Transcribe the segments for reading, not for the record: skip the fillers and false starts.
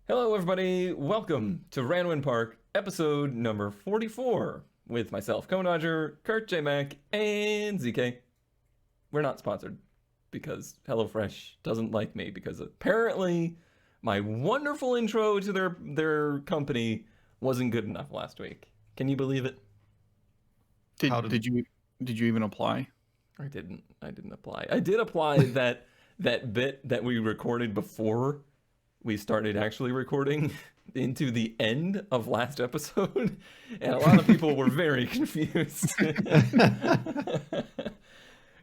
Hello, everybody. Welcome to Ranwin Park, episode number 44, with myself, Dodger, Kurt J. Mac, and ZK. We're not sponsored because HelloFresh doesn't like me because apparently my wonderful intro to their company wasn't good enough last week. Can you believe it? Did you even apply? I didn't apply. I did apply that bit that we recorded before we started actually recording into the end of last episode, and a lot of people were very confused because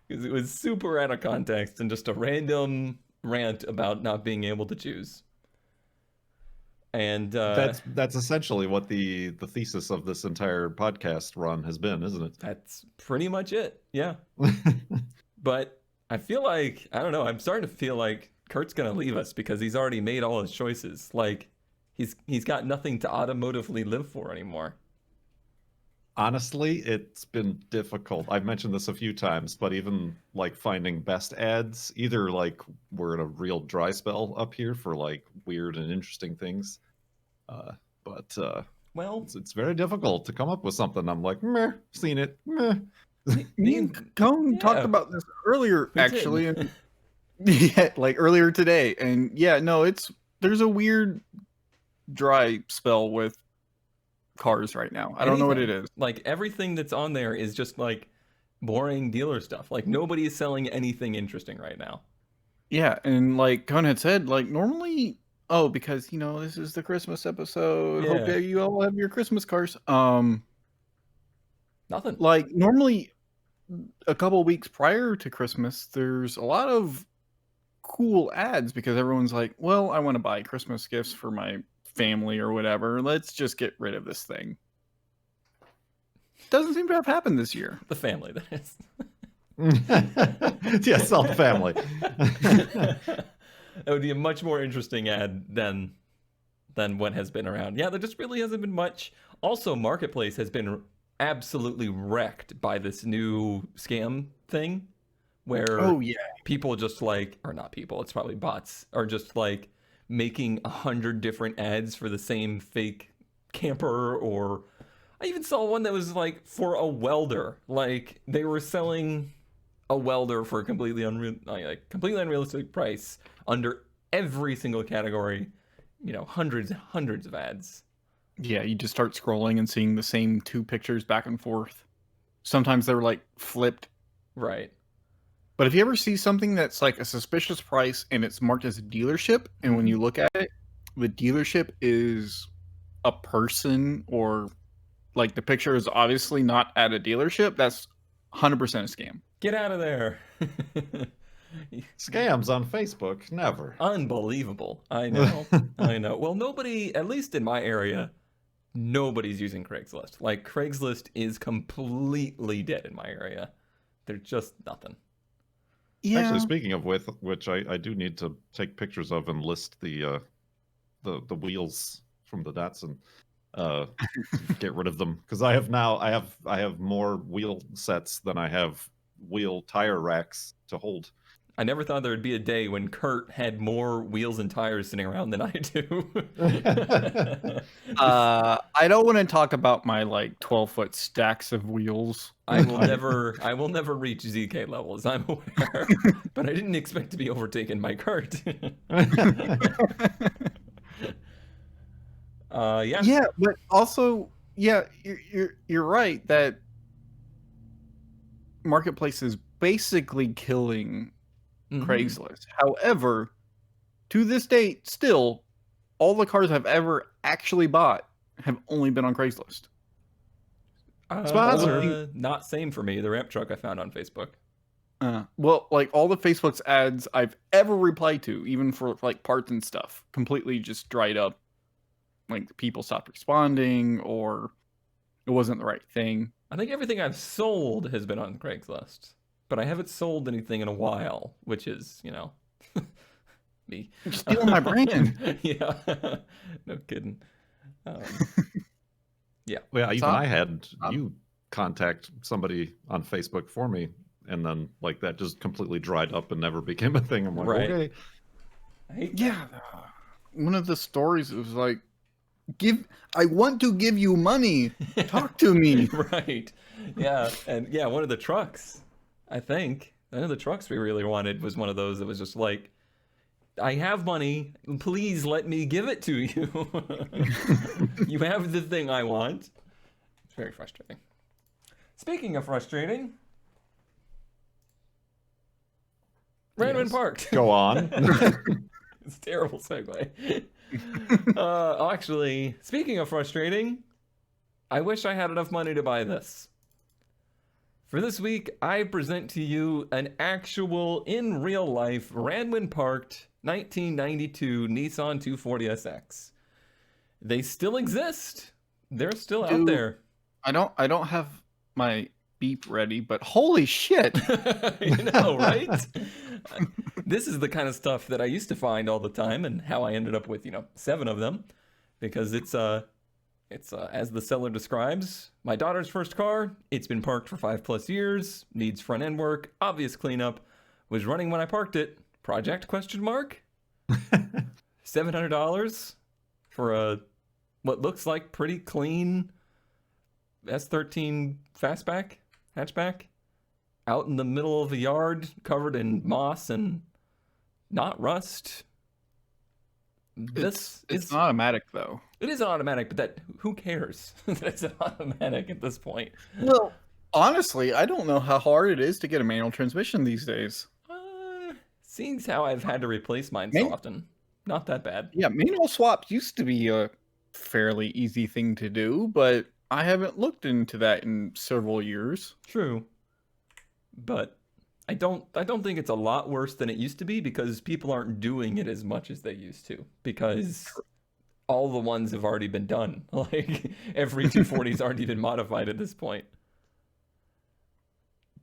it was super out of context and just a random rant about not being able to choose. And that's essentially what the thesis of this entire podcast run has been, isn't it? That's pretty much it. Yeah. But I feel like, I don't know, I'm starting to feel like Kurt's gonna leave us because he's already made all his choices. Like, he's got nothing to automotively live for anymore. Honestly, it's been difficult. I've mentioned this a few times, but even like finding best ads, either like we're in a real dry spell up here for like weird and interesting things, Well, it's very difficult to come up with something. I'm like, meh, seen it, meh. Me and Cone talked about this earlier, actually, did. and yeah, like earlier today, and yeah, no, there's a weird dry spell with cars right now. I don't know what it is. Like, everything that's on there is just like boring dealer stuff. Like, nobody is selling anything interesting right now. Yeah, and like Cone had said, like normally, because this is the Christmas episode. Yeah. Hope that you all have your Christmas cars. Nothing. Like normally, a couple weeks prior to Christmas, there's a lot of cool ads because everyone's like, well, I want to buy Christmas gifts for my family or whatever. Let's just get rid of this thing. Doesn't seem to have happened this year. The family, that is. Yes, all the family. That would be a much more interesting ad than what has been around. Yeah, there just really hasn't been much. Also, Marketplace has been absolutely wrecked by this new scam thing where people just like, or not people, it's probably bots, are just like making 100 different ads for the same fake camper. Or I even saw one that was like for a welder. Like, they were selling a welder for a completely unrealistic price under every single category. Hundreds of ads. Yeah, you just start scrolling and seeing the same two pictures back and forth. Sometimes they're like flipped. Right. But if you ever see something that's like a suspicious price and it's marked as a dealership, and when you look at it, the dealership is a person, or like the picture is obviously not at a dealership, that's 100% a scam. Get out of there. Scams on Facebook, never. Unbelievable. I know. I know. Well, nobody, at least in my area, nobody's using Craigslist. Like, Craigslist is completely dead in my area. There's just nothing. Yeah. Actually, speaking of which I do need to take pictures of and list the wheels from the Datsun. Get rid of them because I have more wheel sets than I have wheel tire racks to hold. I never thought there would be a day when Kurt had more wheels and tires sitting around than I do. I don't want to talk about my like 12-foot stacks of wheels. I will never reach ZK levels, I'm aware. But I didn't expect to be overtaken by Kurt. Yeah, but also, yeah, you're right that Marketplace is basically killing Craigslist. However, to this date, still, all the cars I've ever actually bought have only been on Craigslist. Not same for me. The ramp truck I found on Facebook. Well, like all the Facebook's ads I've ever replied to, even for like parts and stuff, completely just dried up. Like, people stopped responding, or it wasn't the right thing. I think everything I've sold has been on Craigslist, but I haven't sold anything in a while, which is, me. You're stealing my brand. Yeah, no kidding. Yeah. Well, even I had you contact somebody on Facebook for me, and then like that just completely dried up and never became a thing. I'm like, right. Okay. I hate Yeah. one of the stories. It was like, I want to give you money. Talk to me. Right. Yeah. And yeah, one of the trucks, I think, one of the trucks we really wanted was one of those that was just like, I have money. Please let me give it to you. You have the thing I want. It's very frustrating. Speaking of frustrating, Random Park. Go on. It's a terrible segue. Actually, speaking of frustrating, I wish I had enough money to buy this. For this week, I present to you an actual, in real life, Ranwin Parked 1992 Nissan 240SX. They still exist. They're still out there. I don't have my beep ready, but holy shit. You know, right? This is the kind of stuff that I used to find all the time, and how I ended up with, 7 of them, because it's as the seller describes, my daughter's first car. It's been parked for 5+ years, needs front end work, obvious cleanup, was running when I parked it. Project ? $700 for a what looks like pretty clean S13 fastback hatchback out in the middle of the yard, covered in moss and not rust. It's an automatic though. It is an automatic, but who cares that it's an automatic at this point? Well, honestly, I don't know how hard it is to get a manual transmission these days. Seeing how I've had to replace mine so often, not that bad. Yeah, manual swaps used to be a fairly easy thing to do, but I haven't looked into that in several years. True, but I don't think it's a lot worse than it used to be, because people aren't doing it as much as they used to, because all the ones have already been done. Like every 240's already been modified at this point.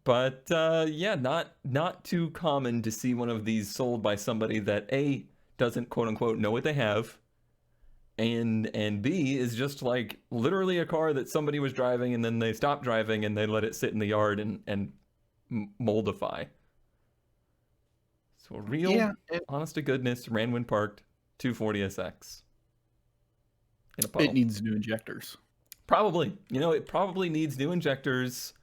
But yeah, not too common to see one of these sold by somebody that A, doesn't quote unquote know what they have, and B, is just like literally a car that somebody was driving and then they stopped driving and they let it sit in the yard and moldify. So a real, honest to goodness, Ranwin Parked 240SX. In a puddle. It needs new injectors. Probably. It probably needs new injectors.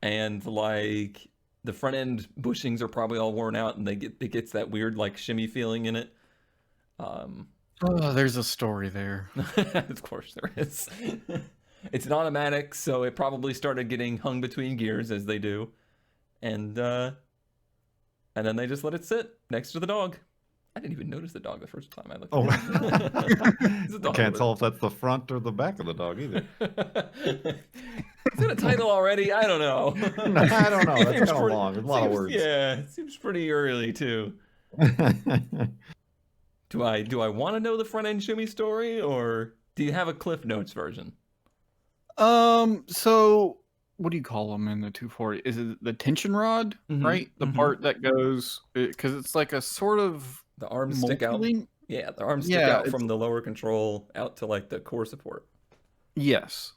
And like the front end bushings are probably all worn out, and it gets that weird like shimmy feeling in it. Oh, there's a story there. Of course there is. It's an automatic, so it probably started getting hung between gears, as they do, and then they just let it sit next to the dog. I didn't even notice the dog the first time I looked at it. I can't tell if that's the front or the back of the dog either. Is that a title already? I don't know. No, I don't know. That's kind of long. There's a lot of words. Yeah, it seems pretty early too. Do I want to know the front end shimmy story, or do you have a Cliff Notes version? So what do you call them in the 240? Is it the tension rod, right? The part that goes, because it's like a sort of the arms stick out. Yeah, the arms stick out from the lower control out to like the core support. Yes.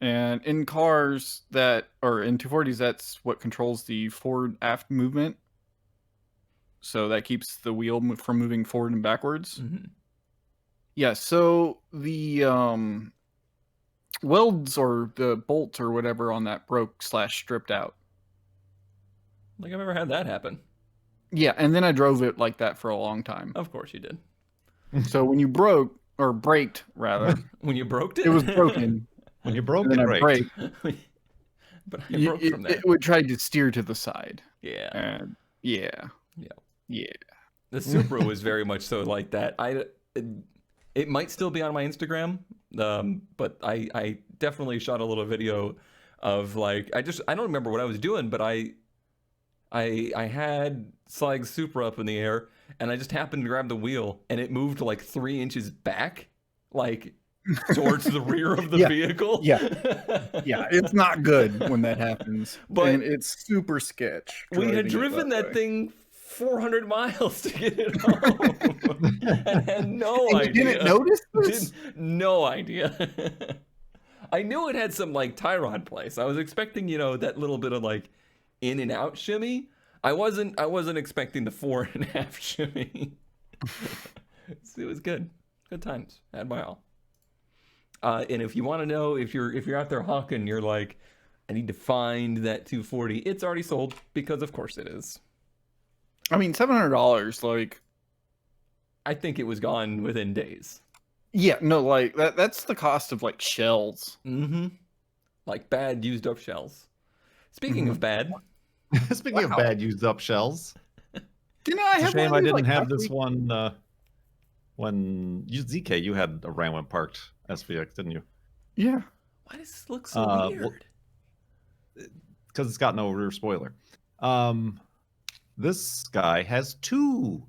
And in cars or in 240s, that's what controls the forward aft movement. So that keeps the wheel from moving forward and backwards. Yeah, so the welds or the bolts or whatever on that broke / stripped out. I think I've ever had that happen. Yeah, and then I drove it like that for a long time. Of course you did. So when you braked rather. When you broke it? It was broken. When you broke it, braked. But I broke from there. It would try to steer to the side. Yeah. And yeah. The Supra was very much so like that. It might still be on my Instagram, but I definitely shot a little video of like I don't remember what I was doing, but I had Slag's Supra up in the air, and I just happened to grab the wheel, and it moved like 3 inches back, like towards the rear of the vehicle. Yeah, it's not good when that happens, and it's super sketch. We had driven that thing 400 miles to get it home, and had no idea. You didn't notice this? No idea. I knew it had some like tie rod place. I was expecting, that little bit of like in and out shimmy. I wasn't expecting the 4.5 shimmy. It was good. Good times. Had my all. And if you want to know, if you're out there hawking, you're like, I need to find that 240. It's already sold because of course it is. I mean, $700. Like, I think it was gone within days. yeah, no, like that's the cost of like shells. Mm-hmm. Like bad used up shells. Speaking of bad, Speaking of bad used up shells, Didn't I it's a have one shame of I these, didn't like, have this Capri? one when you ZK. You had a Ramwin parked SVX, didn't you? Yeah. why does this look so Well, weird? Because it's got no rear spoiler. This guy has two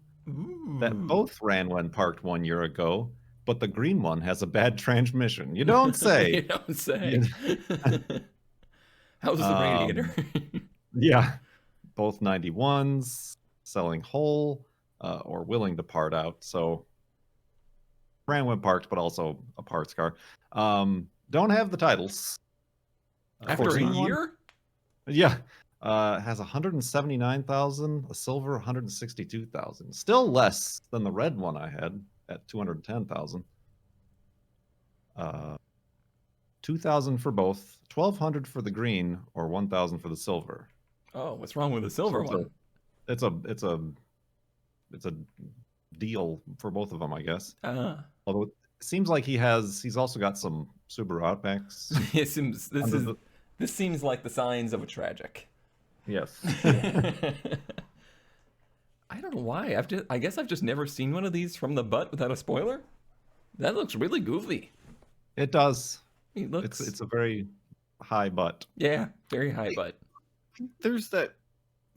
that Ooh. both ran when parked 1 year ago, but the green one has a bad transmission. You don't say. You don't say. How's the radiator? Yeah, both 91s, selling whole or willing to part out. So ran when parked, but also a parts car. Don't have the titles. After a green one- year? Yeah. Has 179,000, a silver 162,000. Still less than the red one I had at 210,000. 2,000 for both, 1,200 for the green, or 1,000 for the silver. Oh, what's wrong with the silver So one? It's a deal for both of them, I guess. Although it seems like he's also got some Subaru Outbacks. It seems this seems like the signs of a tragic. Yes. I don't know why. I guess I've just never seen one of these from the butt without a spoiler. That looks really goofy. It does. It looks It's a very high butt. yeah, very high butt. There's that.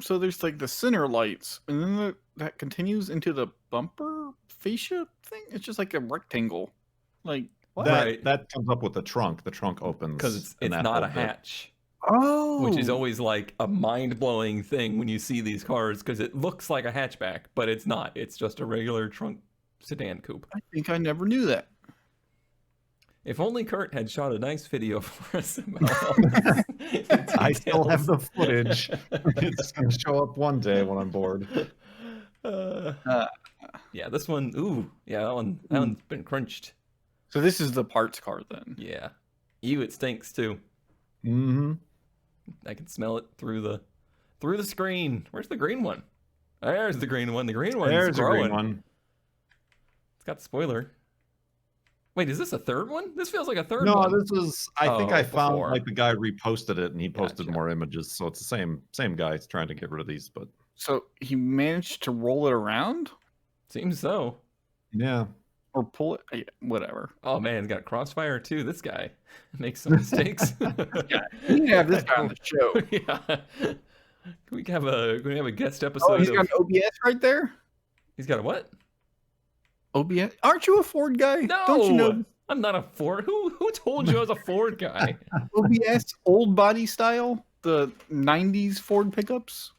So there's like the center lights, and then that continues into the bumper fascia thing. It's just like a rectangle. Like what? Right. That comes up with the trunk. The trunk opens Because it's and that not a whole bit. hatch. Oh, Which is always like a mind-blowing thing when you see these cars because it looks like a hatchback, but it's not. It's just a regular trunk sedan coupe. I think I never knew that. If only Kurt had shot a nice video for us about all this. I still have details. the footage. It's gonna show up one day when I'm bored. Yeah, this one. Ooh, yeah, that one's been crunched. So this is the parts car then. Yeah, it stinks too. Mm-hmm. I can smell it through the screen. Where's the green one? There's the green one. The green one's There's a growing. green one. It's got spoiler. Wait, is this a third one? This feels like a third No, one. this was. I think I found before. like the guy reposted it and he posted Gotcha. more images. So it's the same guy trying to get rid of these. But So he managed to roll it around Seems so. yeah, or pull it. Yeah, whatever. Oh man, it's got crossfire too. This guy makes some mistakes. We need to have this guy on the show. Yeah. Can we have a guest episode? Oh, he's got of... an OBS right there. He's got a what? OBS? Aren't you a Ford guy? No, Don't you know I'm not a Ford. Who told you I was a Ford guy? OBS old body style? The 90s Ford pickups?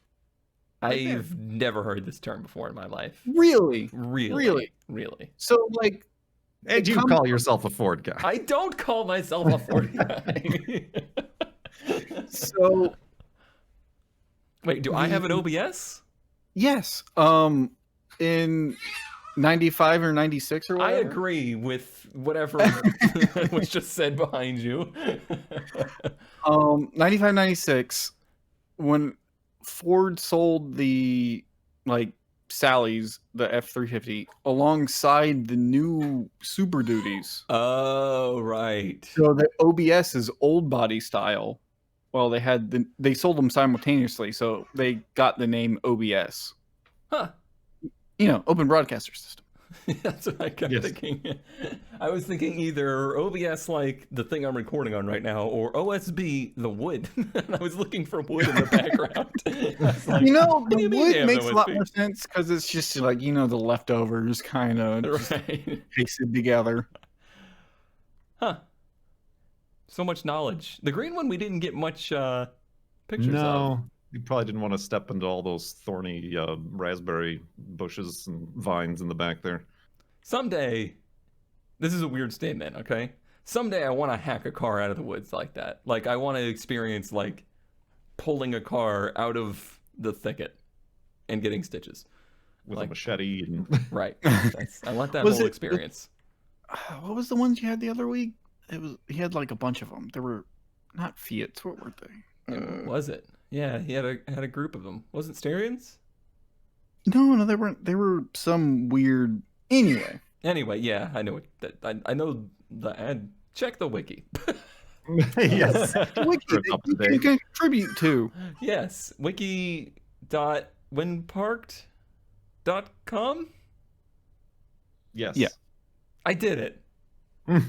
I've never heard this term before in my life. Really? Really? So, like, and you call yourself a Ford guy? I don't call myself a Ford guy. so Wait, do I have an OBS? yes. In 95 or 96 or I whatever. agree with whatever was just said behind you. 95, 96, when Ford sold the Sally's, the F-350, alongside the new Super Duties. Oh, right. So the OBS is old body style. Well, they sold them simultaneously, so they got the name OBS. Huh. You know, Open Broadcaster System. That's what I kept Yes. thinking. I was thinking either OBS like the thing I'm recording on right now, or OSB the wood. And I was looking for wood in the background. I was like, You know, what do the you mean wood they have makes a lot OSB? more sense because it's just like, the leftovers kind of Right. pasted together. Huh. So much knowledge. The green one we didn't get much pictures of. No, you probably didn't want to step into all those thorny raspberry bushes and vines in the back there. Someday, this is a weird statement, okay? Someday I want to hack a car out of the woods like that. Like, I want to experience, like, pulling a car out of the thicket and getting stitches. with Like- a machete. And... Right. I want that Was whole it- experience. What was the ones you had the other week? He had like a bunch of them. They were not Fiats. What were they? What was it? Yeah, he had a group of them. Wasn't Styrians? No, they weren't. They were some weird. Anyway, Anyway, yeah, I know I know the ad. Check the wiki. yes. wiki Sure, it's that up to you date. can contribute to. Yes, wiki.whenparked.com. Yes. Yeah. I did it. So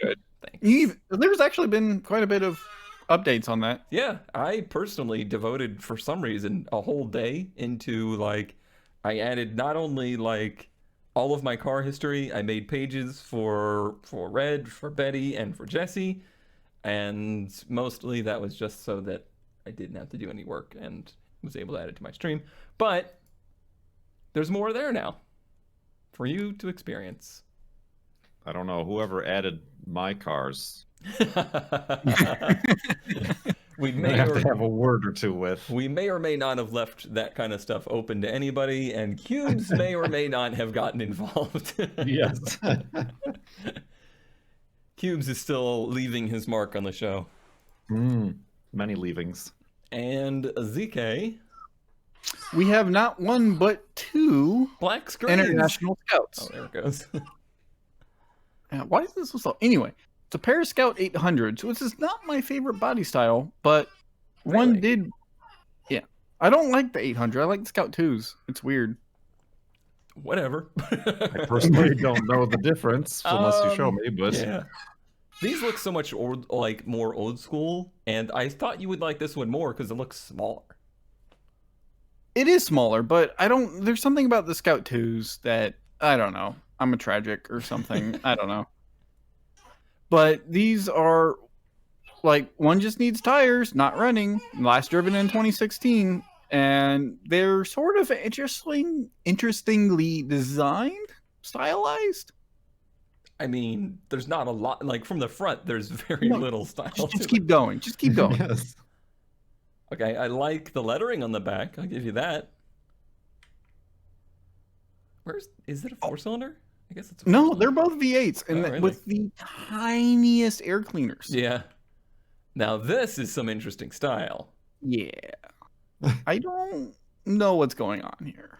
good. Thanks. There's actually been quite a bit of updates on that. Yeah, I personally devoted for some reason a whole day into like I added not only like all of my car history, I made pages for Red, for Betty, and for Jesse, and mostly that was just so that I didn't have to do any work and was able to add it to my stream. But there's more there now for you to experience. I don't know. Whoever added my cars, we I may have or to have a word or two with. we may or may not have left that kind of stuff open to anybody, and Cubes may or may not have gotten involved. Yes. Cubes is still leaving his mark on the show. Many leavings. And ZK, We have not one but two Black Screens. international scouts. Oh, there it goes. Why is this so? Anyway, it's a Paris Scout 800, which is not my favorite body style, but one Really? did. Yeah, I don't like the 800. I like the Scout 2s. It's weird. Whatever. I personally don't know the difference unless you show me, but Yeah. These look so much more old school, and I thought you would like this one more because it looks smaller. It is smaller, but I don't. There's something about the Scout 2s that I don't know. I'm a tragic or something. I don't know. But these are like one just needs tires, not running. Last driven in 2016, and they're sort of interestingly designed, stylized. I mean, there's not a lot. Like from the front, there's very No, little style. Just to keep going. Just keep going. yes. it. Okay, I like the lettering on the back. I'll give you that. Is it a four-cylinder? I guess it's a No, four-cylinder. they're both V8s, and Oh, really? with the tiniest air cleaners. Yeah. Now this is some interesting style. Yeah. I don't know what's going on here.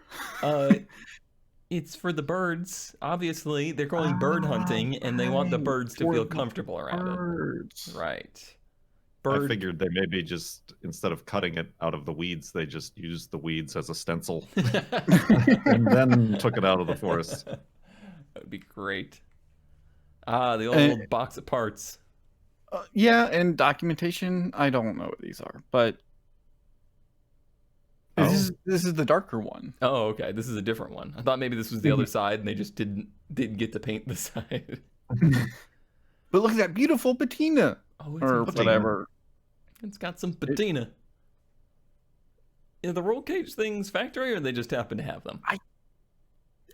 It's for the birds. Obviously, they're going bird hunting, and they want the right. birds to For feel the comfortable around Birds. it. Right. I Bird. figured they maybe just, instead of cutting it out of the weeds, they just used the weeds as a stencil and then took it out of the forest. That would be great. Ah, the old box of parts. Yeah, and documentation. I don't know what these are, but Oh. this is the darker one. Oh, okay. This is a different one. I thought maybe this was the other side, and they just didn't get to paint the side. But look at that beautiful patina Oh, or got whatever. It's got some patina. Are the roll cage things factory, or they just happen to have them?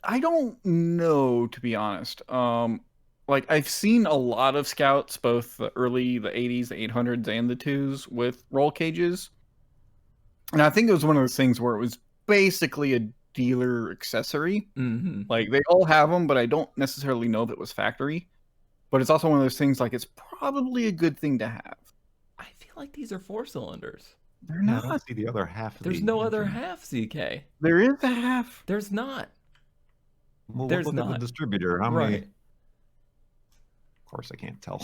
I don't know, to be honest. Like I've seen a lot of scouts, both the 80s, the 800s, and the 2s with roll cages. And I think it was one of those things where it was basically a dealer accessory. Mm-hmm. Like they all have them, but I don't necessarily know that it was factory. But it's also one of those things like it's probably a good thing to have. I feel like these are four cylinders. They're No, I not. don't see the other half. Of There's the no other engine. half, ZK. There is a half. There's not. Well, There's look at not. the distributor. How many? Right. Of course, I can't tell.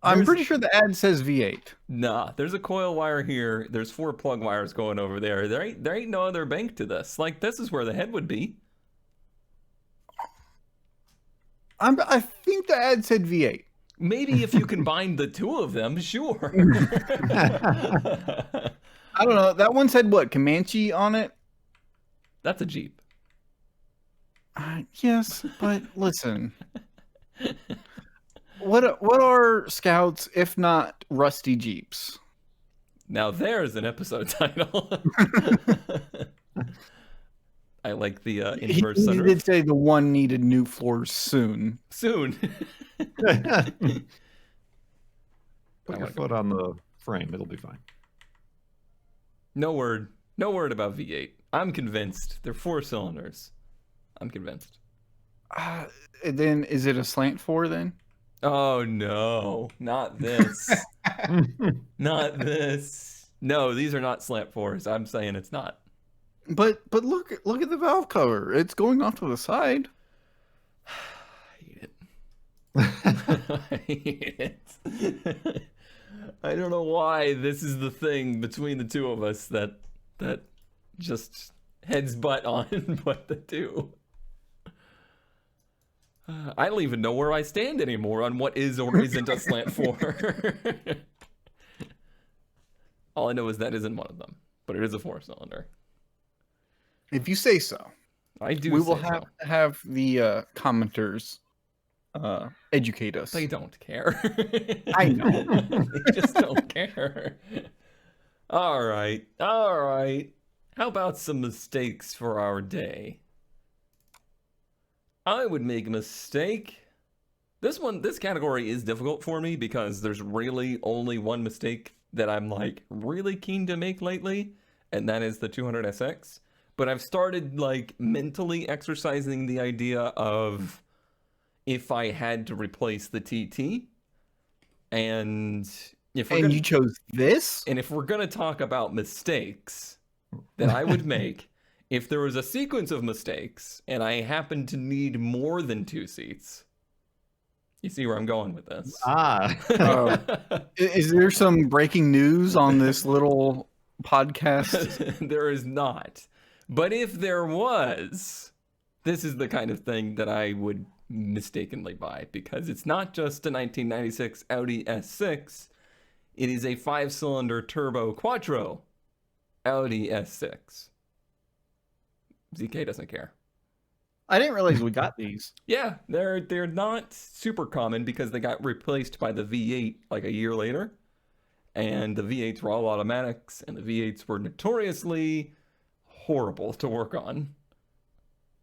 I'm There's- pretty sure the ad says V8. Nah, there's a coil wire here. There's 4 plug wires going over there. There ain't no other bank to this. Like, this is where the head would be. I think the ad said V8. Maybe if you combine the two of them, sure. I don't know. That one said what? Comanche on it? That's a Jeep. Yes, but listen. What are scouts if not rusty Jeeps? Now there's an episode title. I like the He inverse sunroof. did say the one needed new floors soon. Soon. Put your wanna foot on the frame; it'll be fine. No word about V8. I'm convinced. They're 4 cylinders. I'm convinced. Then is it a slant 4 then? Oh no, not this. Not this. No, these are not slant 4s. I'm saying it's not. But look at the valve cover. It's going off to the side. I hate it. I hate it. I don't know why this is the thing between the two of us that just heads butt on what to do. I don't even know where I stand anymore on what is or isn't a slant 4. All I know is that isn't one of them, but it is a 4-cylinder. If you say so. I do. We will say so. have the commenters educate us. They don't care. I know. They just don't care. All right. How about some mistakes for our day? I would make a mistake. This category is difficult for me because there's really only one mistake that I'm like really keen to make lately, and that is the 200SX. But I've started like mentally exercising the idea of if I had to replace the TT, and you chose this? And if we're gonna talk about mistakes that I would make, if there was a sequence of mistakes and I happened to need more than 2 seats, you see where I'm going with this? Is there some breaking news on this little podcast? There is not. But if there was, this is the kind of thing that I would mistakenly buy, because it's not just a 1996 Audi S6, it is a 5-cylinder turbo quattro Audi S6. ZK doesn't care. I didn't realize we got these. Yeah, they're not super common because they got replaced by the V8 like a year later, and the V8s were all automatics, and the V8s were notoriously horrible to work on.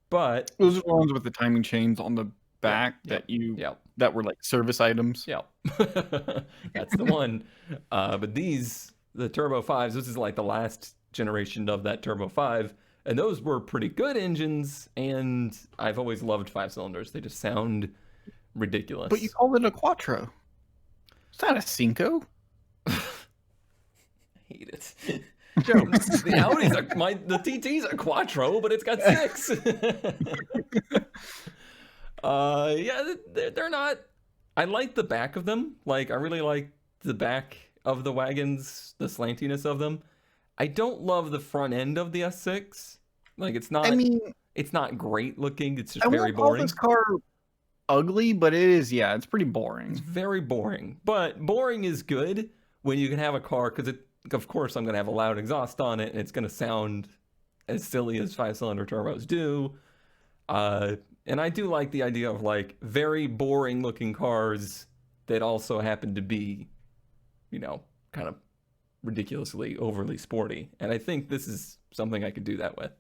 But those are the ones with the timing chains on the back that were like service items. Yeah, that's the one. But the Turbo 5s, this is like the last generation of that Turbo 5, and those were pretty good engines, and I've always loved 5-cylinders. They just sound ridiculous. But you call it a quattro. It's not a cinco. I hate it. The Audi's the TT's a quattro, but it's got 6. They're not. I like the back of them. Like, I really like the back of the wagons, the slantiness of them. I don't love the front end of the S6. Like, it's not. I mean, it's not great looking. It's just very boring. I won't call this car ugly, but it is. Yeah, it's pretty boring. It's very boring. But boring is good when you can have a car, because of course I'm going to have a loud exhaust on it, and it's going to sound as silly as 5-cylinder turbos do. And I do like the idea of like very boring looking cars that also happen to be, kind of ridiculously overly sporty. And I think this is something I could do that with.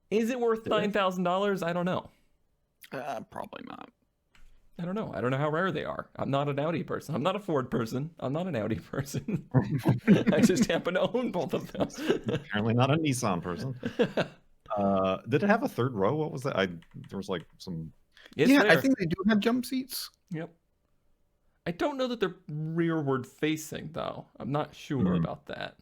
Is it worth $9,000? I don't know. Probably not. I don't know. I don't know how rare they are. I'm not an Audi person. I'm not a Ford person. I'm not an Audi person. I just happen to own both of them. Apparently not a Nissan person. Did it have a third row? What was that? There was like some. I think they do have jump seats. Yep. I don't know that they're rearward facing though. I'm not sure about that.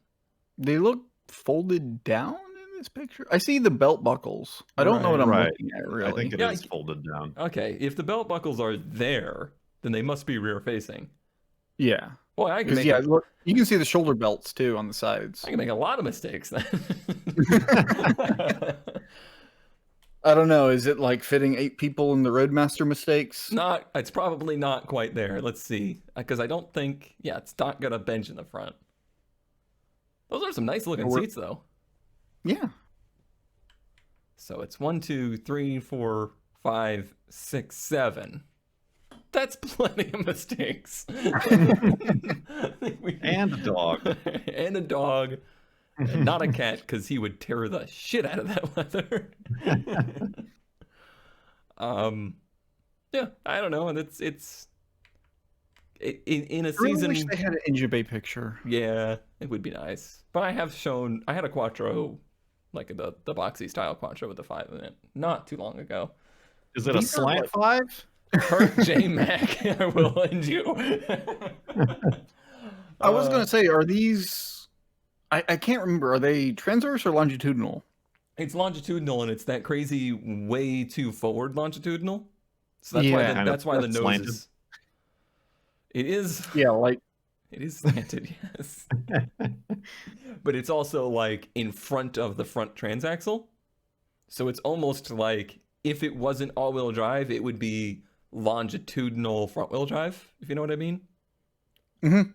They look folded down in this picture. I see the belt buckles. I don't know what I'm looking at really. I think it is folded down. Okay, if the belt buckles are there, then they must be rear facing. Yeah. Well, I can make look, you can see the shoulder belts too on the sides. I can make a lot of mistakes then. I don't know. Is it like fitting 8 people in the Roadmaster mistakes? It's probably not quite there. Let's see. Because I don't think, it's not got a bench in the front. Those are some nice looking seats though. Yeah. So it's 1, 2, 3, 4, 5, 6, 7. That's plenty of mistakes. And a dog. And a dog. And not a cat, because he would tear the shit out of that leather. I don't know. And it's in a season. I wish they had an engine bay picture. Yeah, it would be nice. But I had a Quattro like the boxy style Quattro with the 5 in it, not too long ago. Is it a These are slant like- 5? Kurt J. Mac, I will end you. I was gonna say, are these? I can't remember. Are they transverse or longitudinal? It's longitudinal, and it's that crazy way too forward longitudinal. So that's why Yeah. the, Kind of that's why the nose slanted. is. It is. Yeah, like It is slanted, yes. But it's also like in front of the front transaxle. So it's almost like if it wasn't all-wheel drive, it would be longitudinal front-wheel drive, if you know what I mean. Mhm.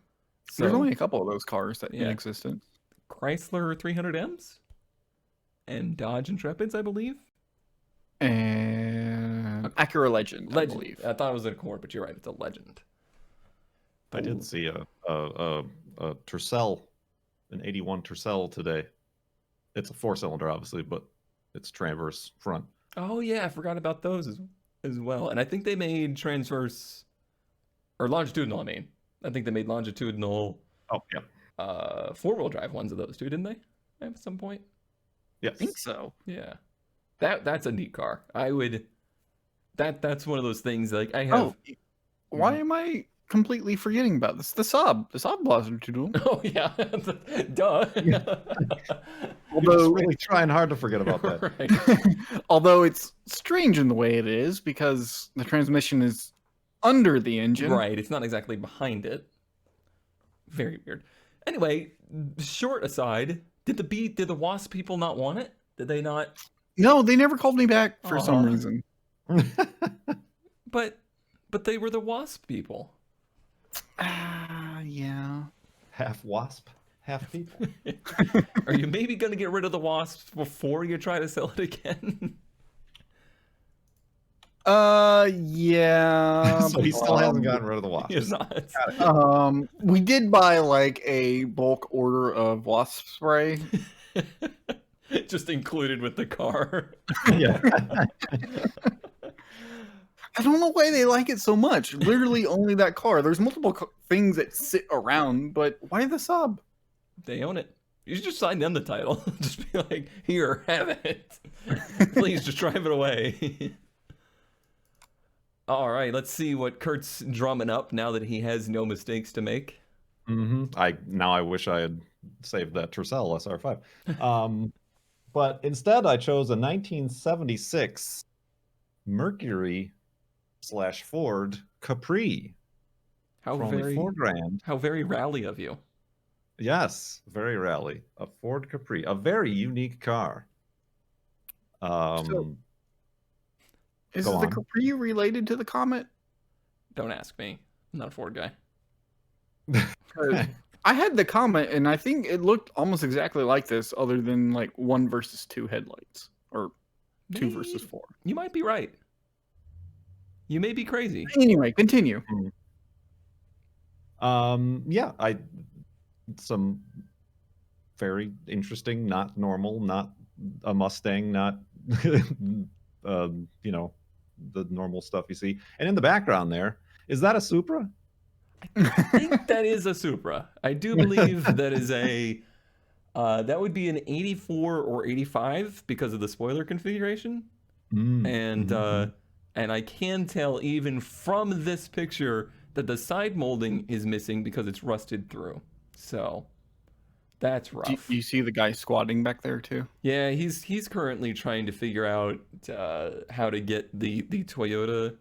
So there's only a couple of those cars that in Yeah. existence. Chrysler 300Ms and Dodge Intrepids, I believe. And Acura Legend, I Legend. believe. I thought it was a Accord, but you're right. It's a Legend. I did see a Tercel, an 81 Tercel today. It's a 4-cylinder, obviously, but it's transverse front. Oh yeah, I forgot about those as well. And I think they made transverse or longitudinal. I mean, I think they made longitudinal Oh, yeah. 4-wheel drive ones of those too, didn't they? At some point. Yes. I think so. Yeah, that's a neat car. I would. That's one of those things like I have. Oh, why am I completely forgetting about this? The Saab longitudinal. Oh yeah, duh. You're just really trying hard to forget about that. Right. Although it's strange in the way it is because the transmission is under the engine. Right, it's not exactly behind it. Very weird. Anyway, short aside, did the Wasp people not want it? Did they not? No, they never called me back for some Aw. reason. But they were the Wasp people. Yeah. Half wasp, half people. Are you maybe going to get rid of the Wasps before you try to sell it again? Yeah. So he still hasn't gotten rid of the wasp. He is not. We did buy like a bulk order of wasp spray. Just included with the car. Yeah. I don't know why they like it so much. Literally only that car. There's multiple things that sit around, but why the Saab? They own it. You should just sign them the title. Just be like, here, have it. Please just drive it away. All right, let's see what Kurt's drumming up now that he has no mistakes to make. I wish I had saved that Tercel SR5. But instead I chose a 1976 Mercury / Ford Capri How for only very $4,000. how very rally of you. Yes, very rally. A Ford Capri, a very unique car. So- Is Go the on. Capri related to the Comet? Don't ask me. I'm not a Ford guy. 'Cause I had the Comet, and I think it looked almost exactly like this, other than like 1 versus 2 headlights, or 2 versus Maybe- 4. You might be right. You may be crazy. Anyway, continue. Yeah, some very interesting, not normal, not a Mustang, not you know, the normal stuff you see. And in the background there, is that a Supra? I think that is a Supra. I do believe that is a that would be an 84 or 85 because of the spoiler configuration. And I can tell even from this picture that the side molding is missing because it's rusted through. So that's Do rough. you see the guy squatting back there too? Yeah, he's currently trying to figure out how to get the Toyota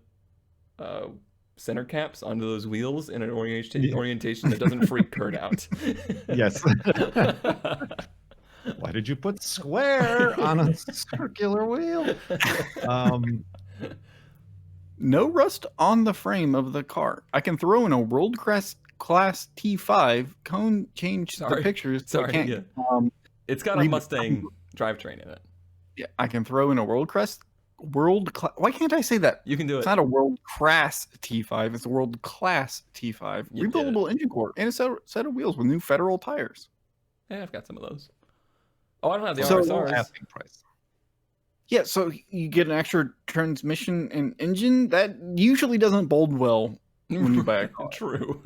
center caps onto those wheels in an orientation that doesn't freak Kurt out. Yes. Why did you put square on a circular wheel? No rust on the frame of the car. I can throw in a world class T5 cone. Change the Sorry. pictures. So I Sorry, can't. yeah. It's got a Read- Mustang drivetrain in it. Yeah, I can throw in a world class. Why can't I say that? You can do It's it. not a world class T5. It's a world class T5. You did it. Rebuildable engine core and a set of wheels with new federal tires. Yeah, I've got some of those. Oh, I don't have the So- RSRs. Asking price. Yeah, so you get an extra transmission and engine. That usually doesn't bode well when you buy a car. True.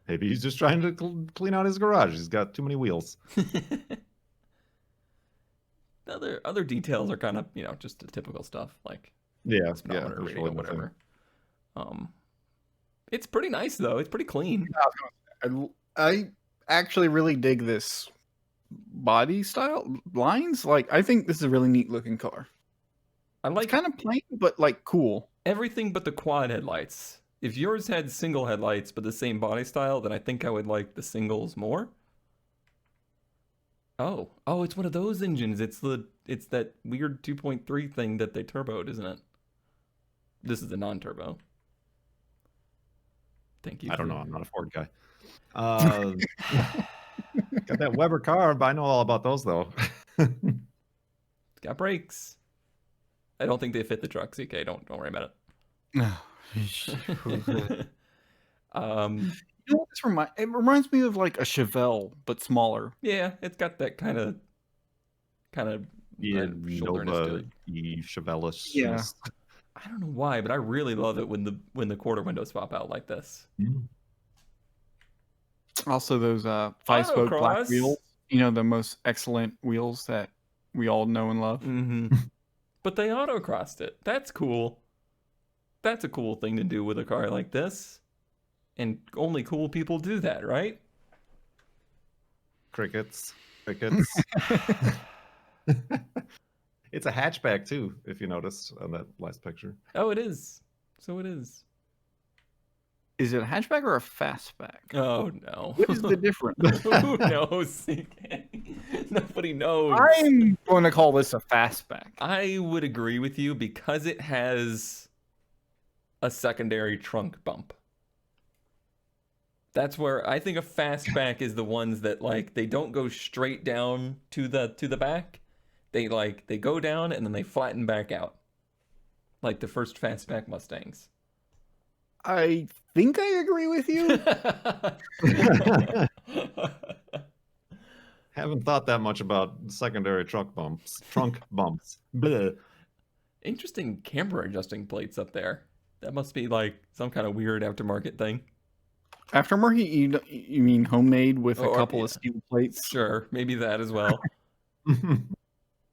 Maybe he's just trying to clean out his garage. He's got too many wheels. The other details are kind of, you know, just the typical stuff like Yeah, speedometer there's reading really or nothing. whatever. It's pretty nice though. It's pretty clean. I actually really dig this body style lines. Like, I think this is a really neat looking car. I It's like kind of plain, but like cool. everything but the quad headlights. If yours had single headlights but the same body style, then I think I would like the singles more. Oh, it's one of those engines. It's that weird 2.3 thing that they turboed, isn't it? This is a non-turbo. Thank you. I don't know. I'm not a Ford guy. Got that Weber carb. I know all about those though. Got brakes. I don't think they fit the truck. CK, don't worry about it. You know what this it reminds me of like a Chevelle, but smaller. Yeah, it's got that kind of Yeah, shoulderness to Nova it. Chevelle. Yeah. I don't know why, but I really love it when the quarter windows pop out like this. Also, those 5-spoke black Autocross. wheels. You know, the most excellent wheels that we all know and love. Mm-hmm. But they autocrossed it. That's cool. That's a cool thing to do with a car like this. And only cool people do that, right? Crickets. It's a hatchback too, if you notice on that last picture. Oh, it is. So it is. Is it a hatchback or a fastback? Oh, no. What is the difference? Who knows? Nobody knows. I'm going to call this a fastback. I would agree with you because it has a secondary trunk bump. That's where I think a fastback is the ones that like they don't go straight down to the back. They go down and then they flatten back out. Like the first fastback Mustangs. I think I agree with you. Haven't thought that much about secondary trunk bumps. Bleh. Interesting camber adjusting plates up there. That must be like some kind of weird aftermarket thing. Aftermarket, you mean homemade with a Or- couple yeah. of steel plates? Sure, maybe that as well.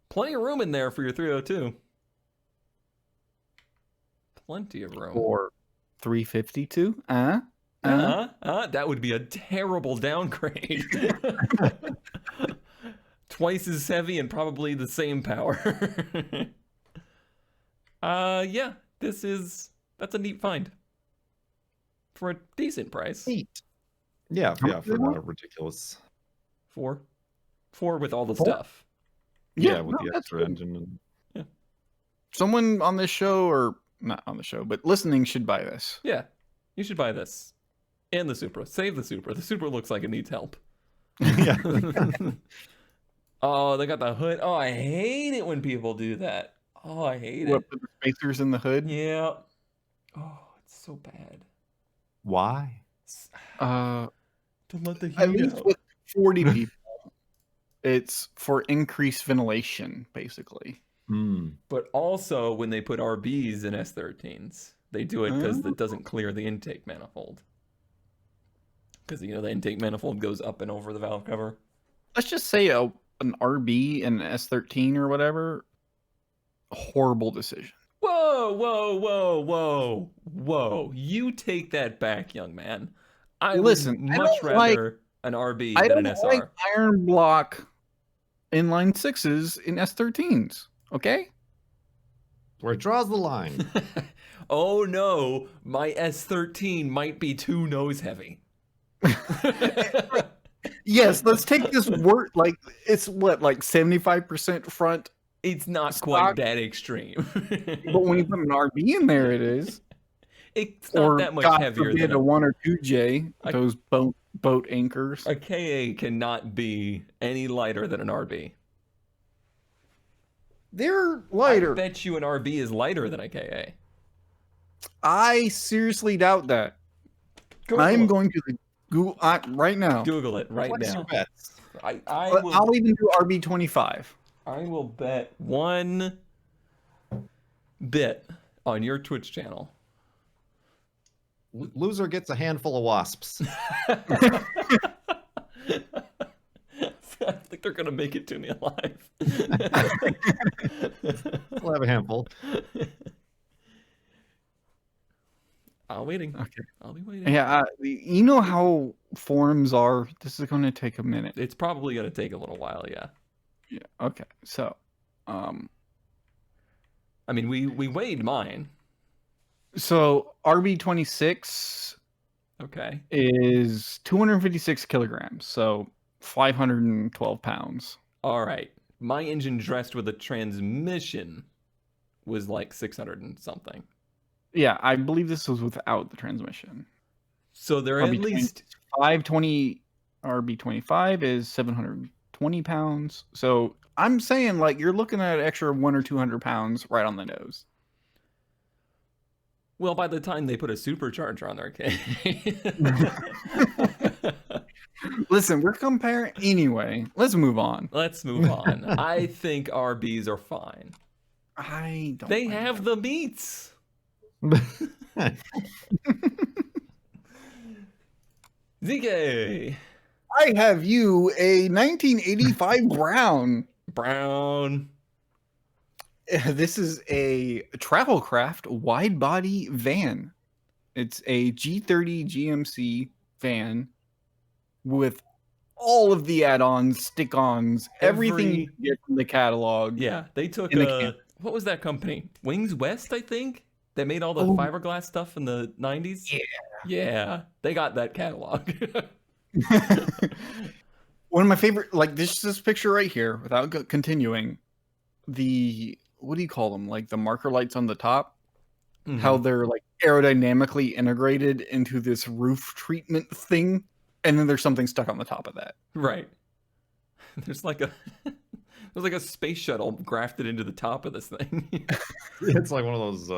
Plenty of room in there for your 302. Plenty of room. Or 352? That would be a terrible downgrade. Twice as heavy and probably the same power. Yeah, that's a neat find. For a decent price. Neat. Yeah, How yeah, much for is it? not ridiculous. 4 with all the 4? stuff. Yeah, with no, the that's extra good. engine. And... Someone on this show, or not on the show, but listening should buy this. Yeah, you should buy this. And the Supra. Save the Supra. The Supra looks like it needs help. Yeah. Oh, they got the hood. Oh, I hate it when people do that. Oh, I hate What, it. put the spacers in the hood? Yeah. Oh, it's so bad. Why? Uh, To let the at heat least out. with 40 people, it's for increased ventilation, basically. But also when they put RBs in S13s, they do it because it doesn't clear the intake manifold. Because, you know, the intake manifold goes up and over the valve cover. Let's just say an RB and an S13 or whatever, horrible decision. Whoa. You take that back, young man. I Listen, would I much don't like- rather an RB I than don't an SR. like iron block inline 6s in S13s, okay? Where it draws the line. Oh no, my S13 might be too nose heavy. Yes, let's take this word, like, it's what, like 75% front, It's not Stock. quite that extreme. but when you put an RB in there, it is. It's not Or, that much God heavier forbid, than a 1 or 2J, I- those boat anchors. a KA cannot be any lighter than an RB. They're I lighter. bet you an RB is lighter than a KA. I seriously doubt that. Google I'm it. going to Google right now. Google it right Place now. your bets. I'll even do RB25. I will bet 1 bit on your Twitch channel. Loser gets a handful of wasps. I think they're gonna make it to me alive. We'll have a handful. I'm waiting. Okay. I'll be waiting. Yeah, you know how forums are. This is going to take a minute. It's probably gonna take a little while. Yeah. Yeah. Okay. So, I mean, we weighed mine. so RB26 Okay. is 256 kilograms. So 512 pounds. All right. My engine dressed with a transmission was like 600 and something. Yeah, I believe this was without the transmission. So they're at least 520 RB25 is 720 pounds. So I'm saying like you're looking at an extra 100 or 200 pounds right on the nose. well by the time they put a supercharger on their K. Listen, we're comparing anyway. Let's move on. Let's move on. I think RBs are fine. I don't. They like have them. the meats. ZK I have you a 1985 Brown. Brown. This is a travel craft wide body van. It's a G30 GMC van with all of the add-ons, stick-ons, everything you can get from the catalog. Yeah, they took In the camp. what was that company? Wings West, I think. That made all the Oh. fiberglass stuff in the 90s. Yeah, they got that catalog. One of my favorite, like this picture right here, without continuing, the, what do you call them? Like the marker lights on the top, how they're like aerodynamically integrated into this roof treatment thing. And then there's something stuck on the top of that. Right. There's like a space shuttle grafted into the top of this thing. It's like one of those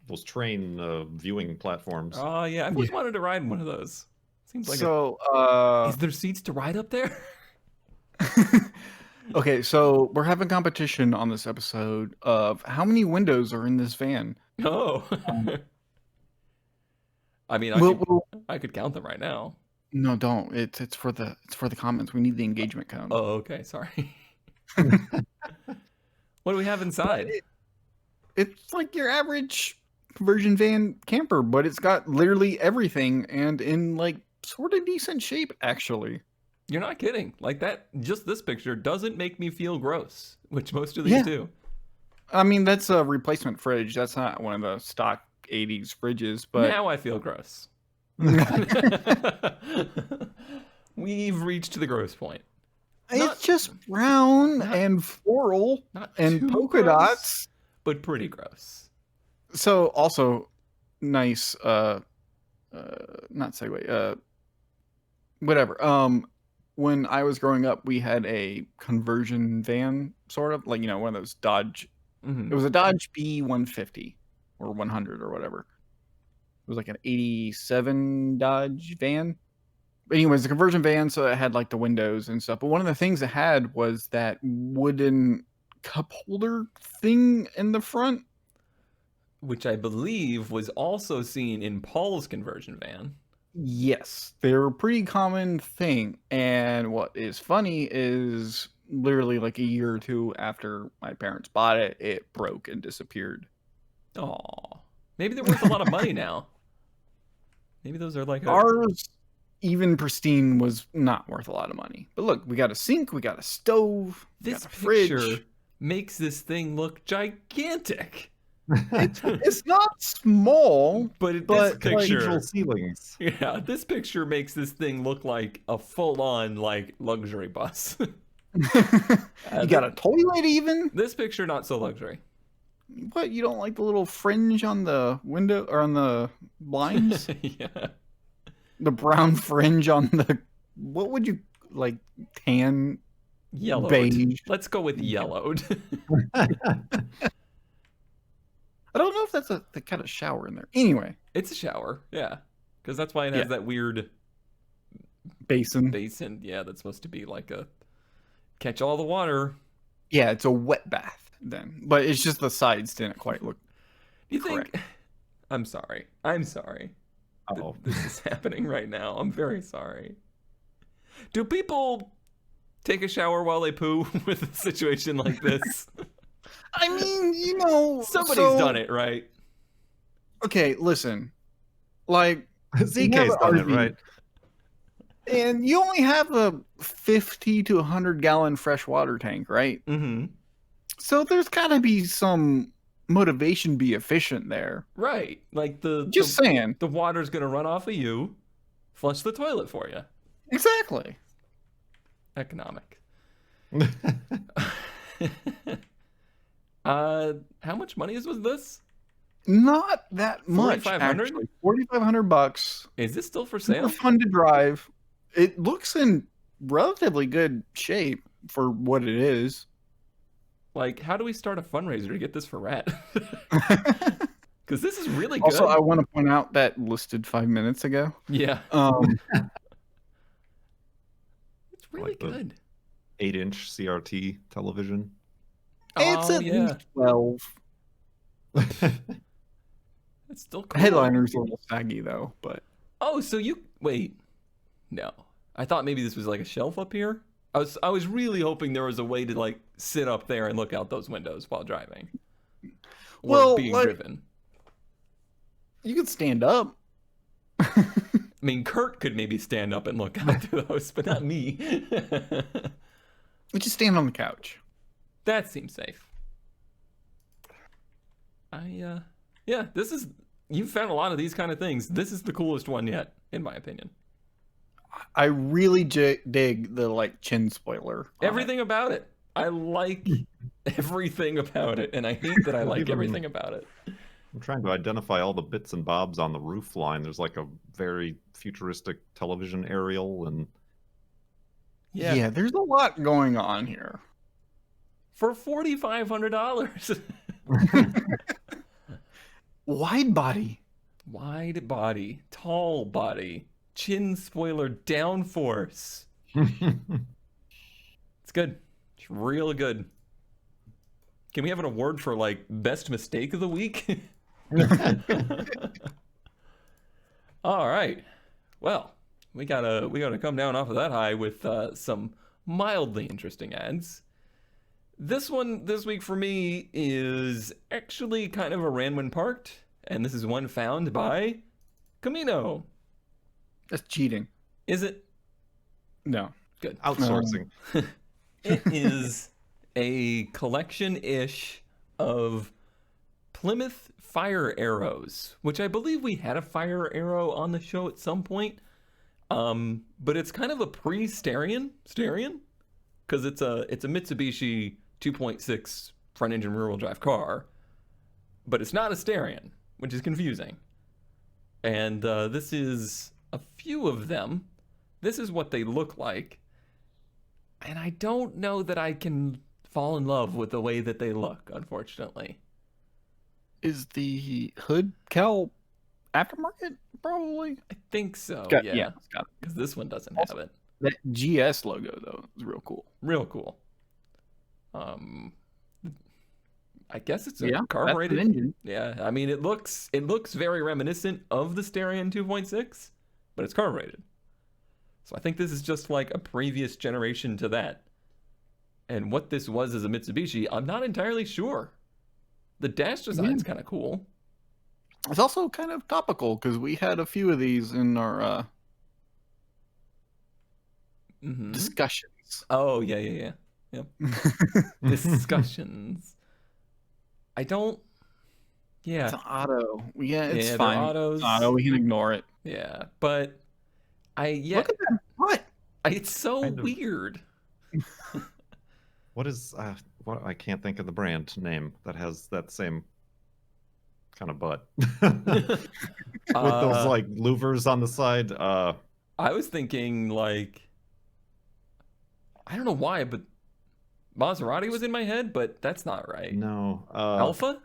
those train viewing platforms. Oh yeah, I've always wanted to ride one of those. Seems like So, is there seats to ride up there? okay, so we're having competition on this episode of how many windows are in this van. Oh. I mean, I could count them right now. No, don't. It's for the comments. We need the engagement count. Oh, okay. Sorry. What do we have inside? It's like your average conversion van camper, but it's got literally everything and in like sort of decent shape, actually. You're not kidding. Like that, just this picture doesn't make me feel gross, which most of these Yeah. do. I mean, that's a replacement fridge. That's not one of the stock 80s fridges, but Now I feel gross. We've reached the gross point. it's just brown and floral Not and too polka gross, dots. but pretty gross. So also nice not segue, whatever. When I was growing up, we had a conversion van, sort of like, you know, one of those Dodge. It was a Dodge B150 or 100 or whatever. It was like an 87 Dodge van. But anyways, the conversion van, so it had like the windows and stuff. But one of the things it had was that wooden cup holder thing in the front. Which I believe was also seen in Paul's conversion van. Yes, they're a pretty common thing. And what is funny is literally like a year or two after my parents bought it, it broke and disappeared. Aw. Maybe they're worth a lot of money now. Maybe those are like Ours, even pristine, was not worth a lot of money. But look, we got a sink, we got a stove, we this got a fridge. picture makes this thing look gigantic. It's not small, But But, this like, picture, Cathedral ceilings. yeah, this picture makes this thing look like a full-on like luxury bus. you got a toilet even. This picture not so luxury. What, you don't like the little fringe on the window or on the blinds? Yeah. The brown fringe on the, what would you like, tan? Yellowed. Beige. Let's go with yellowed. I don't know if that's the kind of shower in there. Anyway, It's a shower, yeah. Because that's why it has Yeah. that weird basin. basin. Yeah, that's supposed to be like a catch all the water. Yeah, it's a wet bath then, but it's just the sides didn't quite look. Do you think? Correct. I'm sorry. I'm sorry. Oh, This is happening right now. I'm very sorry. Do people take a shower while they poo with a situation like this? I mean, Somebody's done it, right? Okay, listen. Like, ZK's done it, right? And you only have a 50 to 100 gallon freshwater tank, right? Mm-hmm. So there's got to be some motivation to be efficient there. Right. Like Just saying. The water's gonna run off of you, flush the toilet for you. Exactly. Economic. How much money was this? Not that much, 4,500? actually. $4,500. Is this still for Super sale? fun to drive. It looks in relatively good shape for what it is. Like, how do we start a fundraiser to get this for Rat? Because this is really good. Also, I want to point out that listed 5 minutes ago. Yeah, it's really Like the good. 8-inch CRT television. It's Oh, at yeah. least 12. It's still cool. Headliner's a little saggy, though, but... Oh, so you wait. No. I thought maybe this was like a shelf up here. I was really hoping there was a way to like sit up there and look out those windows while driving. Or Well, being like- driven. You could stand up. I mean, Kurt could maybe stand up and look out through those, but not me. You just stand on the couch. That seems safe. Yeah, you've found a lot of these kind of things. This is the coolest one yet, in my opinion. I really dig the, like, chin spoiler. on it. Everything about it. I like everything about it, and I hate that I like Even- everything about it. I'm trying to identify all the bits and bobs on the roof line. There's like a very futuristic television aerial and Yeah. There's a lot going on here. For $4,500. Wide body. Wide body, tall body, chin spoiler downforce. It's good. It's real good. Can we have an award for like best mistake of the week? All right. Well, we gotta come down off of that high with some mildly interesting ads. This one this week for me is actually kind of a ran when parked, and this is one found by Camino. That's cheating. Is it? No. Good. outsourcing. It is a collection-ish of Plymouth fire arrows, which I believe we had a fire arrow on the show at some point. But it's kind of a pre-Starion, because it's a Mitsubishi 2.6 front-engine rear-wheel drive car, but it's not a Starion, which is confusing. And this is a few of them. This is what they look like. And I don't know that I can fall in love with the way that they look, unfortunately. Is the hood cowl aftermarket? Probably. I think so, It's yeah. it's got Because this one doesn't Also- have it. that GS logo though. Is real cool. Real cool. I guess it's a That's an carbureted. engine. Yeah, I mean it looks very reminiscent of the Starion 2.6, but it's carbureted. So I think this is just like a previous generation to that. And what this was as a Mitsubishi, I'm not entirely sure. The dash design's kind of cool. It's also kind of topical because we had a few of these in our Mhm. discussions. Oh, yeah. Discussions. I don't. Yeah. It's an auto. Yeah, it's Yeah, they're fine. autos. It's auto. We can ignore it. Yeah, but Look at that butt. it's so Kind of. weird. What is what I can't think of the brand name that has that same kind of butt. With those like louvers on the side. I was thinking like, I don't know why, but Maserati was in my head, but that's not right. No. Alpha?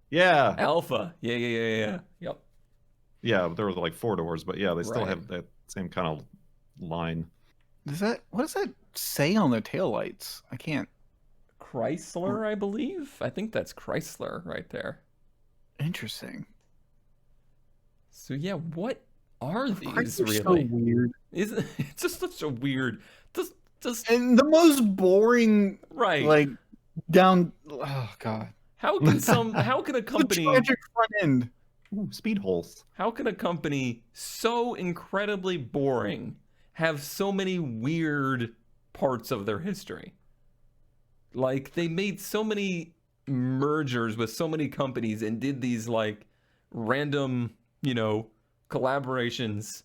Yeah. Alpha. Yeah. Yep. Yeah, there were like 4 doors, but yeah, they still Right. have that same kind of line. What does that say on the taillights? I can't. Chrysler, I believe. I think that's Chrysler right there. Interesting. So yeah, what are these Chrysler's really? so weird. It's just such a weird. Does Just And the most boring, right. like down. Oh god. How can a The company tragic front end. Ooh, speed holes. how can a company so incredibly boring have so many weird parts of their history? Like they made so many mergers with so many companies and did these like random, collaborations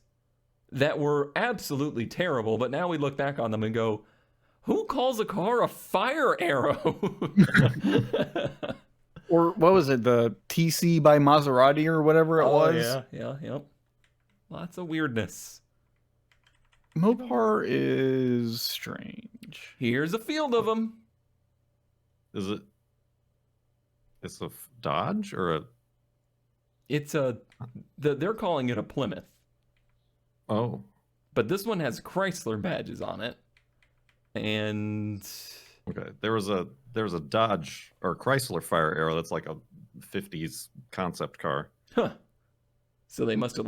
that were absolutely terrible, but now we look back on them and go, who calls a car a fire arrow? Or what was it? The TC by Maserati or whatever it was. Yep. Lots of weirdness. Mopar is strange. Here's a field of them. Is it? It's a Dodge or a? They're calling it a Plymouth, Oh, but this one has Chrysler badges on it, and okay. There was a Dodge or Chrysler Fire Arrow that's like a 50s concept car. huh. So they must have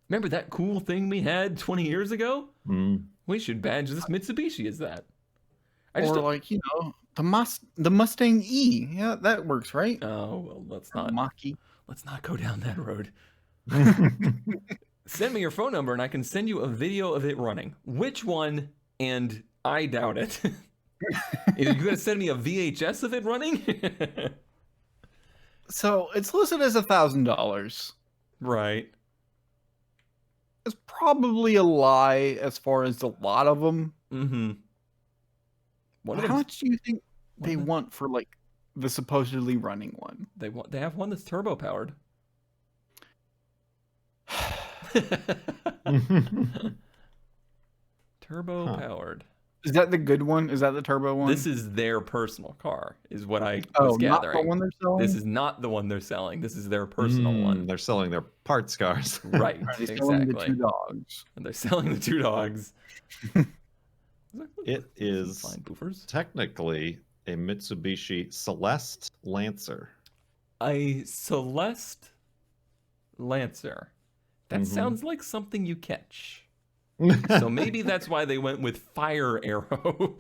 remember that cool thing we had 20 years ago? Mm. We should badge this Mitsubishi as that. I just Or don't- like the Mustang E. Yeah, that works, right? Oh well, let's Or not Mach-E. go down that road. Send me your phone number and I can send you a video of it running. Which one? And I doubt it. Are you gonna send me a VHS of it running? So it's listed as $1,000. Right. It's probably a lie as far as a lot of them. Mm-hmm. How much do you think they of them- want for like the supposedly running one? They have one that's turbo powered. Turbo powered. Is that the good one? Is that the turbo one? This is their personal car, is what I oh, was not gathering. the one they're selling. This is not the one they're selling. This is their personal one. They're selling their parts cars. Right. Are they selling the two Exactly. dogs? And they're selling the two dogs. It is Fine boofers. technically a Mitsubishi Celeste Lancer. A Celeste Lancer. That Mhm. sounds like something you catch. So maybe that's why they went with Fire Arrow.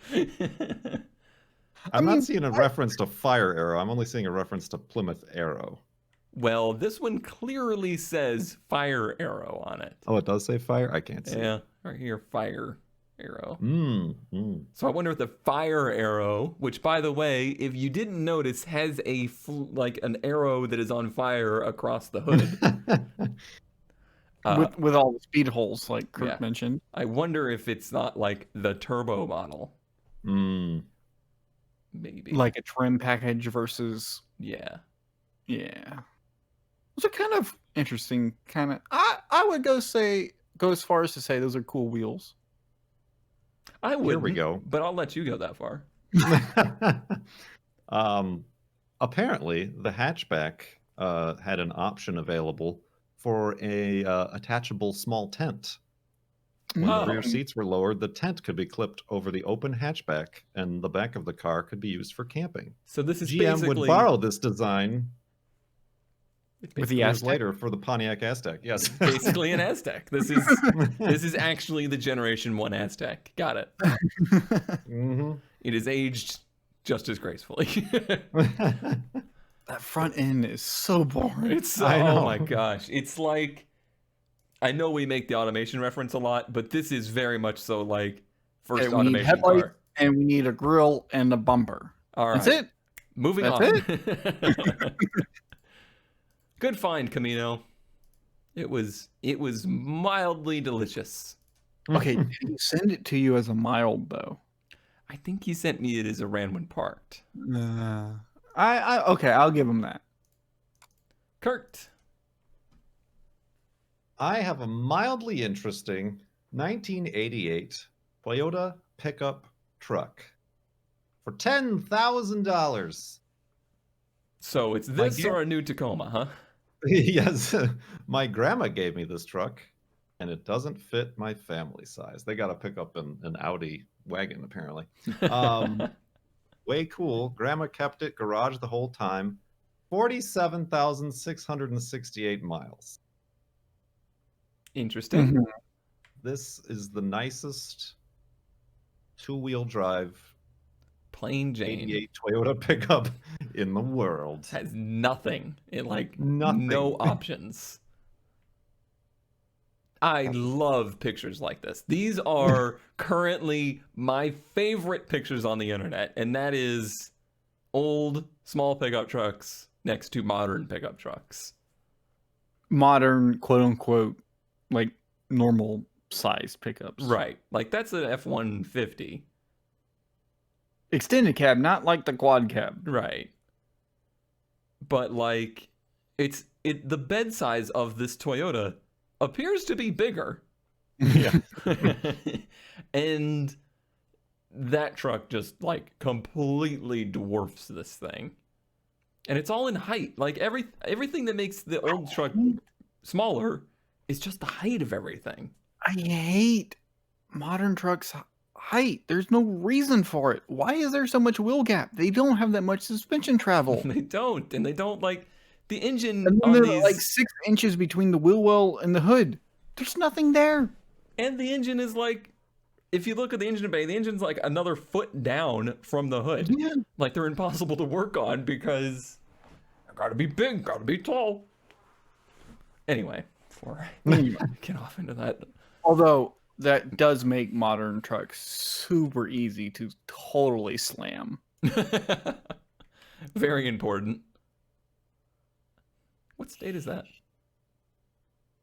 I'm not seeing a reference to Fire Arrow. I'm only seeing a reference to Plymouth Arrow. Well, this one clearly says Fire Arrow on it. Oh, it does say fire? I can't see. Yeah, right here, Fire Arrow. So I wonder if the Fire Arrow, which by the way, if you didn't notice, has an arrow that is on fire across the hood. With all the speed holes, like Kurt yeah. mentioned. I wonder if it's not like the turbo model. Mm. Maybe. Like a trim package versus Yeah. Those are kind of interesting. I would go as far as to say those are cool wheels. I would. Here we go. But I'll let you go that far. Apparently, the hatchback had an option available for a attachable small tent. When Oh. the rear seats were lowered, the tent could be clipped over the open hatchback, and the back of the car could be used for camping. So this is GM basically would borrow this design With the years Aztec? later for the Pontiac Aztec. Yes, basically an Aztec. This is actually the Generation 1 Aztec. Got it. Mhm. It is aged just as gracefully. That front end is so boring. It's I oh know. my gosh. It's like I know we make the automation reference a lot, but this is very much so like first Okay, we need automation headlights car. and we need a grill and a bumper. All right. That's it. Moving That's on. Good find, Camino. It was mildly delicious. Okay, did he send it to you as a mild though? I think he sent me it as a ran when parked. Okay, I'll give him that. Kurt. I have a mildly interesting 1988 Toyota pickup truck for $10,000. So it's this dear- or a new Tacoma, huh? Yes, my grandma gave me this truck, and it doesn't fit my family size. They got to pick up an Audi wagon, apparently. Way cool. Grandma kept it garage the whole time. 47,668 miles. Interesting. Mhm. This is the nicest two-wheel drive Plain Jane 88 Toyota pickup in the world. has nothing. It like Nothing. no options. I love pictures like this. These are currently my favorite pictures on the internet, and that is old small pickup trucks next to modern pickup trucks. Modern, quote unquote, like normal sized pickups. Right. Like that's an F-150. Extended cab, not like the quad cab. Right. But like the bed size of this Toyota appears to be bigger. Yeah. And that truck just like completely dwarfs this thing. And it's all in height. Like everything that makes the old truck smaller is just the height of everything. I hate modern trucks' height. There's no reason for it. Why is there so much wheel gap? They don't have that much suspension travel. They don't. And they don't like the engine And then on there's these like 6 inches between the wheel well and the hood. There's nothing there. and the engine is like if you look at the engine bay, the engine's like another foot down from the hood. Yeah. Like they're impossible to work on because I gotta be big, gotta be tall. Anyway, before I get off into that. Although that does make modern trucks super easy to totally slam. Very important. What state is that?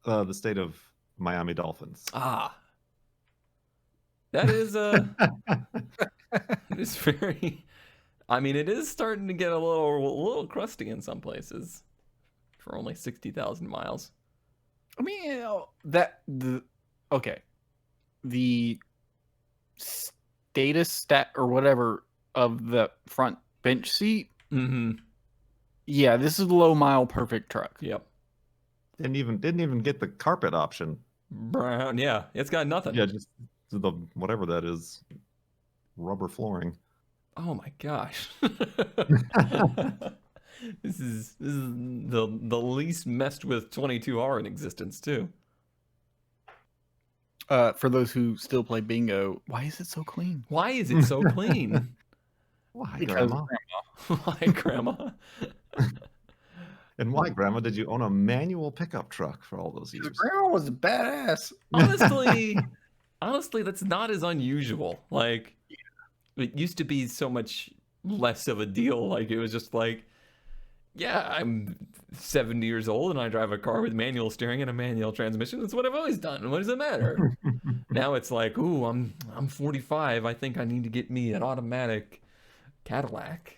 The state of Miami Dolphins. Ah. That is it is very I mean it is starting to get a little crusty in some places for only 60,000 miles. I mean, you know, the status stat or whatever of the front bench seat. Mm-hmm. Yeah, this is a low mile perfect truck. Yep. Didn't even get the carpet option. Brown, yeah. It's got nothing. Yeah, just the whatever that is, rubber flooring. Oh my gosh. This is the least messed with 22R in existence too. For those who still play bingo, why is it so clean? Why is it so clean? Why, Because Grandma? Why, Grandma? And why, Grandma, did you own a manual pickup truck for all those years? Grandma was a badass. Honestly, that's not as unusual. Like, it used to be so much less of a deal. Like, it was just like, yeah, I'm 70 years old and I drive a car with manual steering and a manual transmission. That's what I've always done. What does it matter? Now it's like, ooh, I'm 45. I think I need to get me an automatic Cadillac.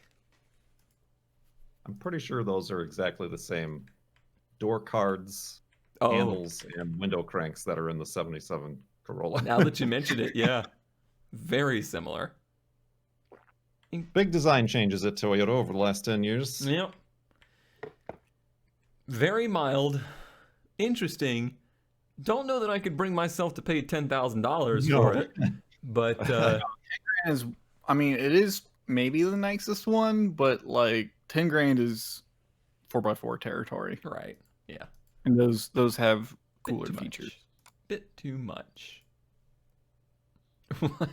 I'm pretty sure those are exactly the same door cards, Oh, handles, and window cranks that are in the 77 Corolla. now that you mention it, yeah, very similar. Big design changes at Toyota over the last 10 years. Yep. Very mild, interesting. Don't know that I could bring myself to pay $10,000 for it, but I mean, it is maybe the nicest one, but like 10 grand is 4x4 territory, right, yeah, and those have bit cooler too much. features. Bit too much. What?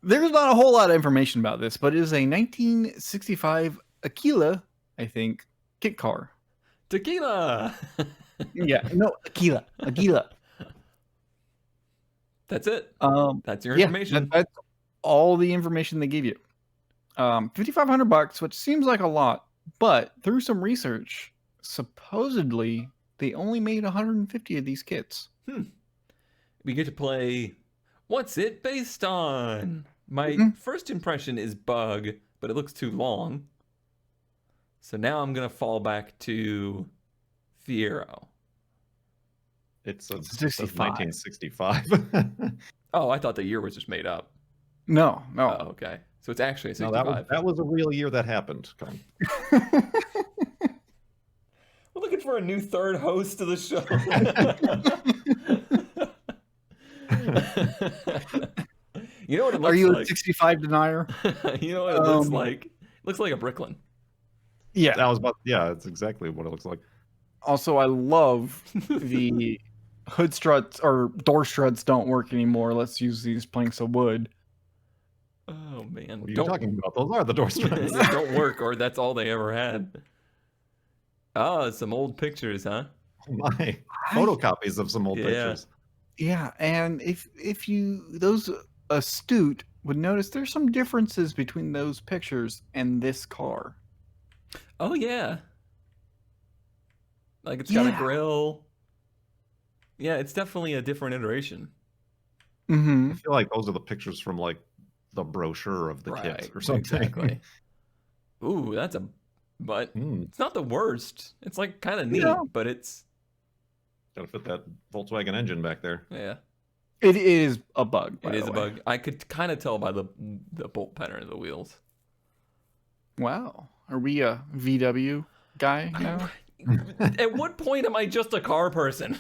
There's not a whole lot of information about this, but it is a 1965 Aquila, I think, kit car. Tequila. Yeah, no, Aquila. That's it. That's your Yeah, information. that's all the information they give you. $5,500, which seems like a lot, but through some research, supposedly they only made 150 of these kits. We get to play. What's it based on? My first impression is Bug, but it looks too long. So now I'm gonna fall back to Fiero. It's a 65. 1965. Oh, I thought the year was just made up. No. Oh, okay. So it's actually a No, 65. that was a real year that happened. Colin. We're looking for a new third host to the show. You know what it looks Are you like? a 65 denier? You know what it looks like? It looks like a Bricklin. Yeah. That was about, yeah, that's exactly what it looks like. Also, I love the hood struts or door struts don't work anymore. Let's use these planks of wood. Oh man, What are you talking about? Those are the door struts. Yeah, don't work, or that's all they ever had. Oh, some old pictures, huh? Oh my. Photocopies of some old Yeah. pictures. Yeah, and if you those astute would notice there's some differences between those pictures and this car. Oh yeah. Like it's got a Yeah. grill. Yeah, it's definitely a different iteration. Mm-hmm. I feel like those are the pictures from like the brochure of the kit or something. Exactly. Ooh, that's a but it's not the worst. It's like kind of neat, Yeah. but it's Gotta fit that Volkswagen engine back there. yeah. It is a bug. By It is the a way. bug. I could kind of tell by the bolt pattern of the wheels. Wow. Are we a VW guy now? At what point am I just a car person?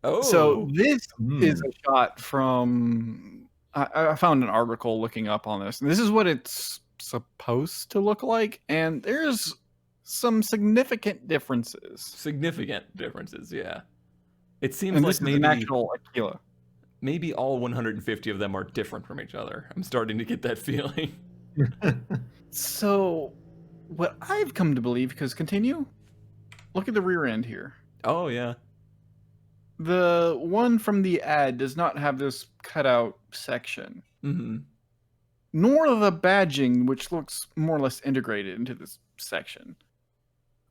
Oh, So this is Hmm. a shot from. I found an article looking up on this, and this is what it's supposed to look like. And there's some significant differences. significant differences. Yeah, it seems And like this is an maybe actual Aquila. maybe all 150 of them are different from each other. I'm starting to get that feeling. So, what I've come to believe, because continue, look at the rear end here. Oh yeah. The one from the ad does not have this cutout section, Mm-hmm. nor the badging, which looks more or less integrated into this section.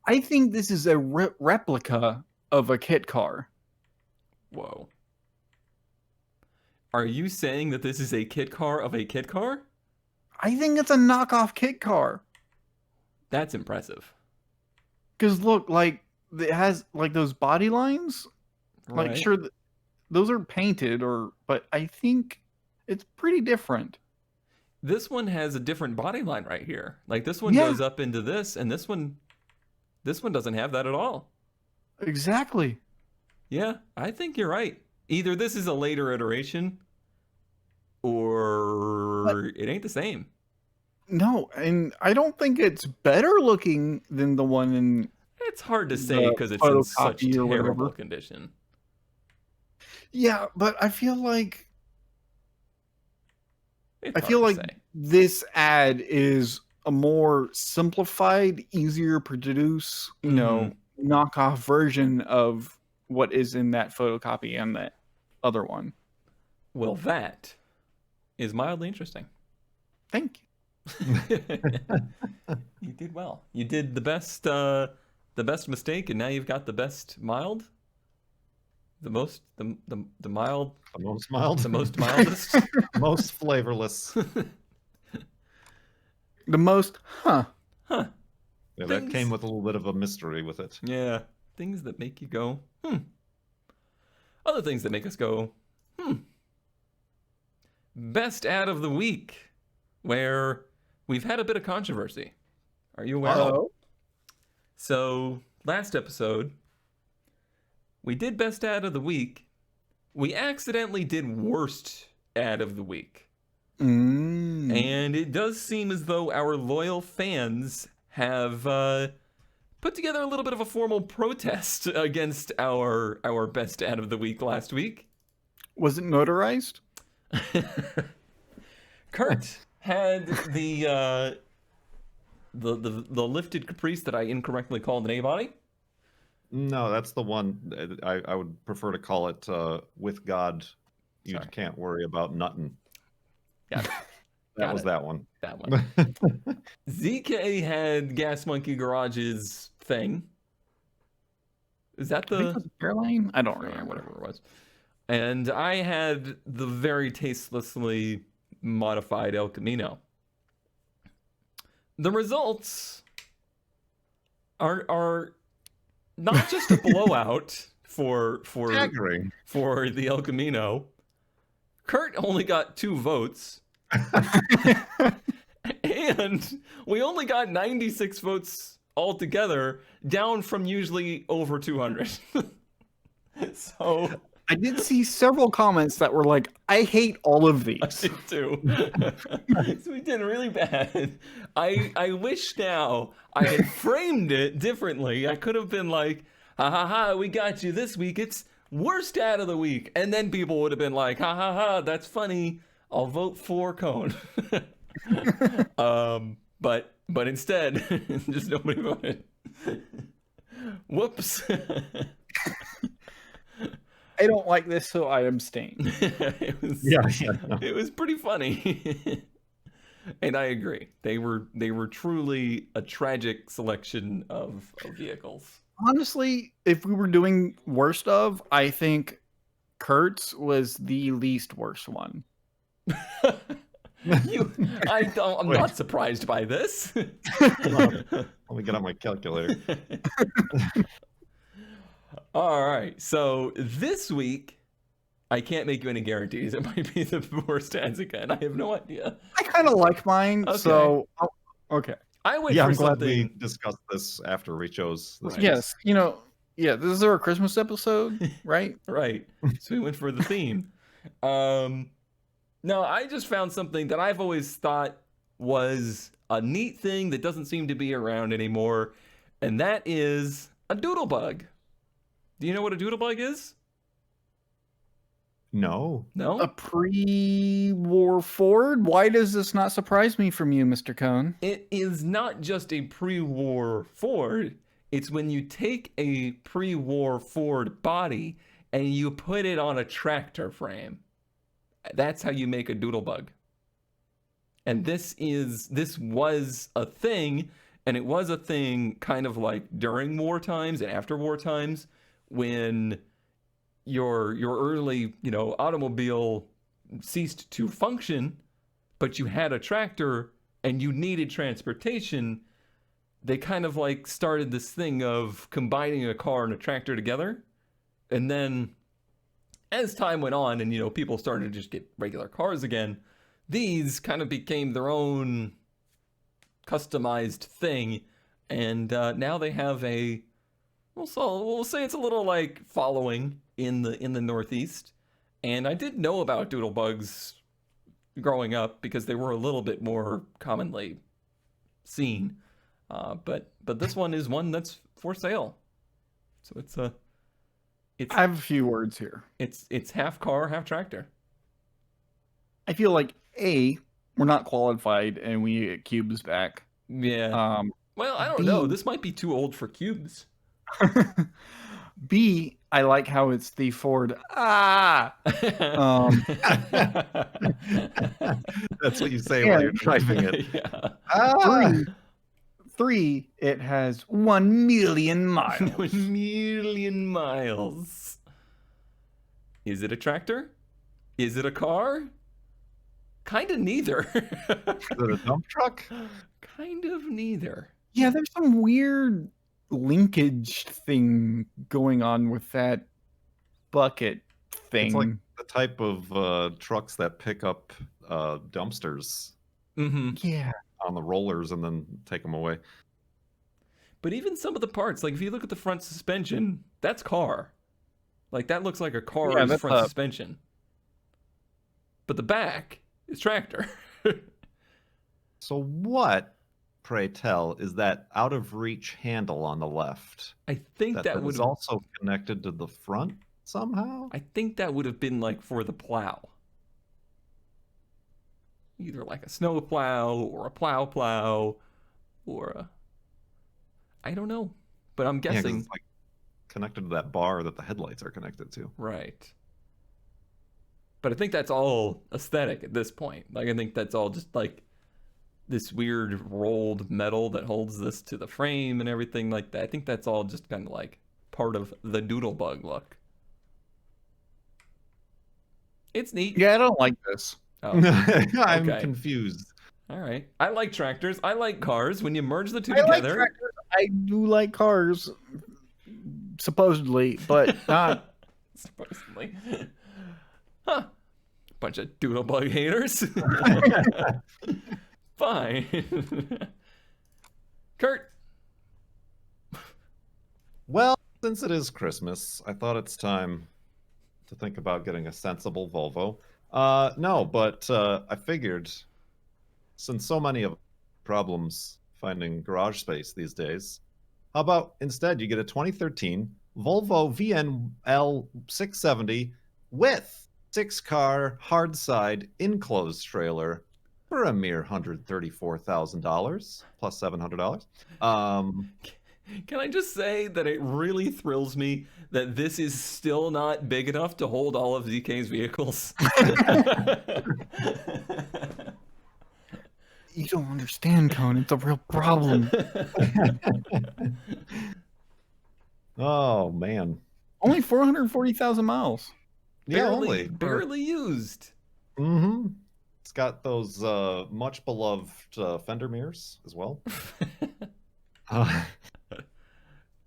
I think this is a replica of a kit car. Whoa. Are you saying that this is a kit car of a kit car? I think it's a knockoff kit car. That's impressive. Because look, like it has like those body lines. Like Right. sure, those are painted, but I think it's pretty different. This one has a different body line right here. Like this one Yeah. goes up into this, and this one doesn't have that at all. Exactly. Yeah, I think you're right. Either this is a later iteration, or it ain't the same. No, and I don't think it's better looking than the one in. It's hard to say The because it's in such photocopy or terrible whatever. condition. Yeah, but I feel like It's I hard feel to like say. this ad is a more simplified, easier to produce, knockoff version of what is in that photocopy and that other one. Well, that is mildly interesting. Thank you. You did well. You did the best mistake, and now you've got the best mild. The mild, The most mild. the most mildest. Most flavorless. The most, Huh. Yeah, that Things- came with a little bit of a mystery with it. Yeah. Things that make you go, Other things that make us go, Best ad of the week, where we've had a bit of controversy. Are you aware? Uh-oh. So, last episode, we did best ad of the week. We accidentally did worst ad of the week. And it does seem as though our loyal fans have put together a little bit of a formal protest against our best ad of the week last week. was it notarized? Kurt had the lifted caprice that I incorrectly called an A-body. No, that's the one. I would prefer to call it with God. You Sorry. can't worry about nothing. Got it. That Got was it. that one. That one. ZK had Gas Monkey Garage's thing. Is that I think it the was Caroline? I don't or remember. whatever it was? And I had the very tastelessly modified El Camino. The results are not just a blowout for Staggering. for the El Camino. Kurt only got 2 votes. And we only got 96 votes altogether, down from usually over 200. So I did see several comments that were like, I hate all of I these. did too. So we did really bad. I wish now I had framed it differently. I could have been like, ha ha ha, we got you this week. It's worst ad of the week. And then people would have been like, ha ha ha, that's funny. I'll vote for Cone. But instead, just nobody voted. Whoops. I don't like this, so I abstain. It was pretty funny. And I agree. They were truly a tragic selection of vehicles. Honestly, if we were doing worst of, I think Kurt's was the least worst one. I'm not surprised by this. Let me get on my calculator. All right. So this week, I can't make you any guarantees. It might be the worst ads again. I have no idea. I kind of like mine, Okay. so okay. I wait Yeah, for I'm glad something. we discussed this after we chose this. Right. Yes, this is our Christmas episode, right? Right. So we went for the theme. No, I just found something that I've always thought was a neat thing that doesn't seem to be around anymore, and that is a doodlebug. Do you know what a doodlebug is? No. No? A pre-war Ford? Why does this not surprise me from you, Mr. Cone? It is not just a pre-war Ford. It's when you take a pre-war Ford body and you put it on a tractor frame. That's how you make a doodlebug. And this was a thing, and it was a thing kind of like during war times and after war times when your early, automobile ceased to function, but you had a tractor and you needed transportation. They kind of like started this thing of combining a car and a tractor together. And then as time went on and, people started to just get regular cars again, these kind of became their own customized thing. And now they have we'll say it's a little like following in the Northeast. And I did know about doodlebugs growing up because they were a little bit more commonly seen. But this one is one that's for sale. So I have a few words here. It's half car, half tractor. I feel like A, we're not qualified and we get cubes back. Yeah. Well, I don't B- know. This might be too old for cubes. B, I like how it's the Ford. That's what you say while you're driving it. Yeah. Three, it has 1 million miles. 1 million miles. Is it a tractor? Is it a car? Kind of neither. Is it a dump truck? Kind of neither. Yeah, there's some weird linkage thing going on with that bucket thing. It's like the type of trucks that pick up dumpsters Mm-hmm. Yeah. on the rollers and then take them away. But even some of the parts, like if you look at the front suspension, that's car. Like that looks like a car's Yeah, that's front a- suspension. But the back is tractor. So what, pray tell, is that out of reach handle on the left? I think that would is also connected to the front somehow? I think that would have been like for the plow. Either like a snow plow or a plow or a I don't know. But I'm Yeah, 'cause guessing it's like connected to that bar that the headlights are connected to. right. But I think that's all aesthetic at this point. Like I think that's all just like this weird rolled metal that holds this to the frame and everything like that. I think that's all just kind of like part of the doodlebug look. It's neat. Yeah, I don't like this. Oh, I'm okay. confused. all right. I like tractors. I like cars. When you merge the two I like together, tractors. I do like cars, supposedly, but not. supposedly. Huh. Bunch of doodlebug haters. Fine. Kurt. Well, since it is Christmas, I thought it's time to think about getting a sensible Volvo. No, but I figured since so many of problems finding garage space these days, how about instead you get a 2013 Volvo VNL 670 with 6-car hard side enclosed trailer for a mere $134,000 plus $700. Can I just say that it really thrills me that this is still not big enough to hold all of ZK's vehicles? You don't understand, Cone. It's a real problem. Oh man. Only 440,000 miles. Yeah, only. barely used. Mm-hmm. It's got those much beloved fender mirrors as well.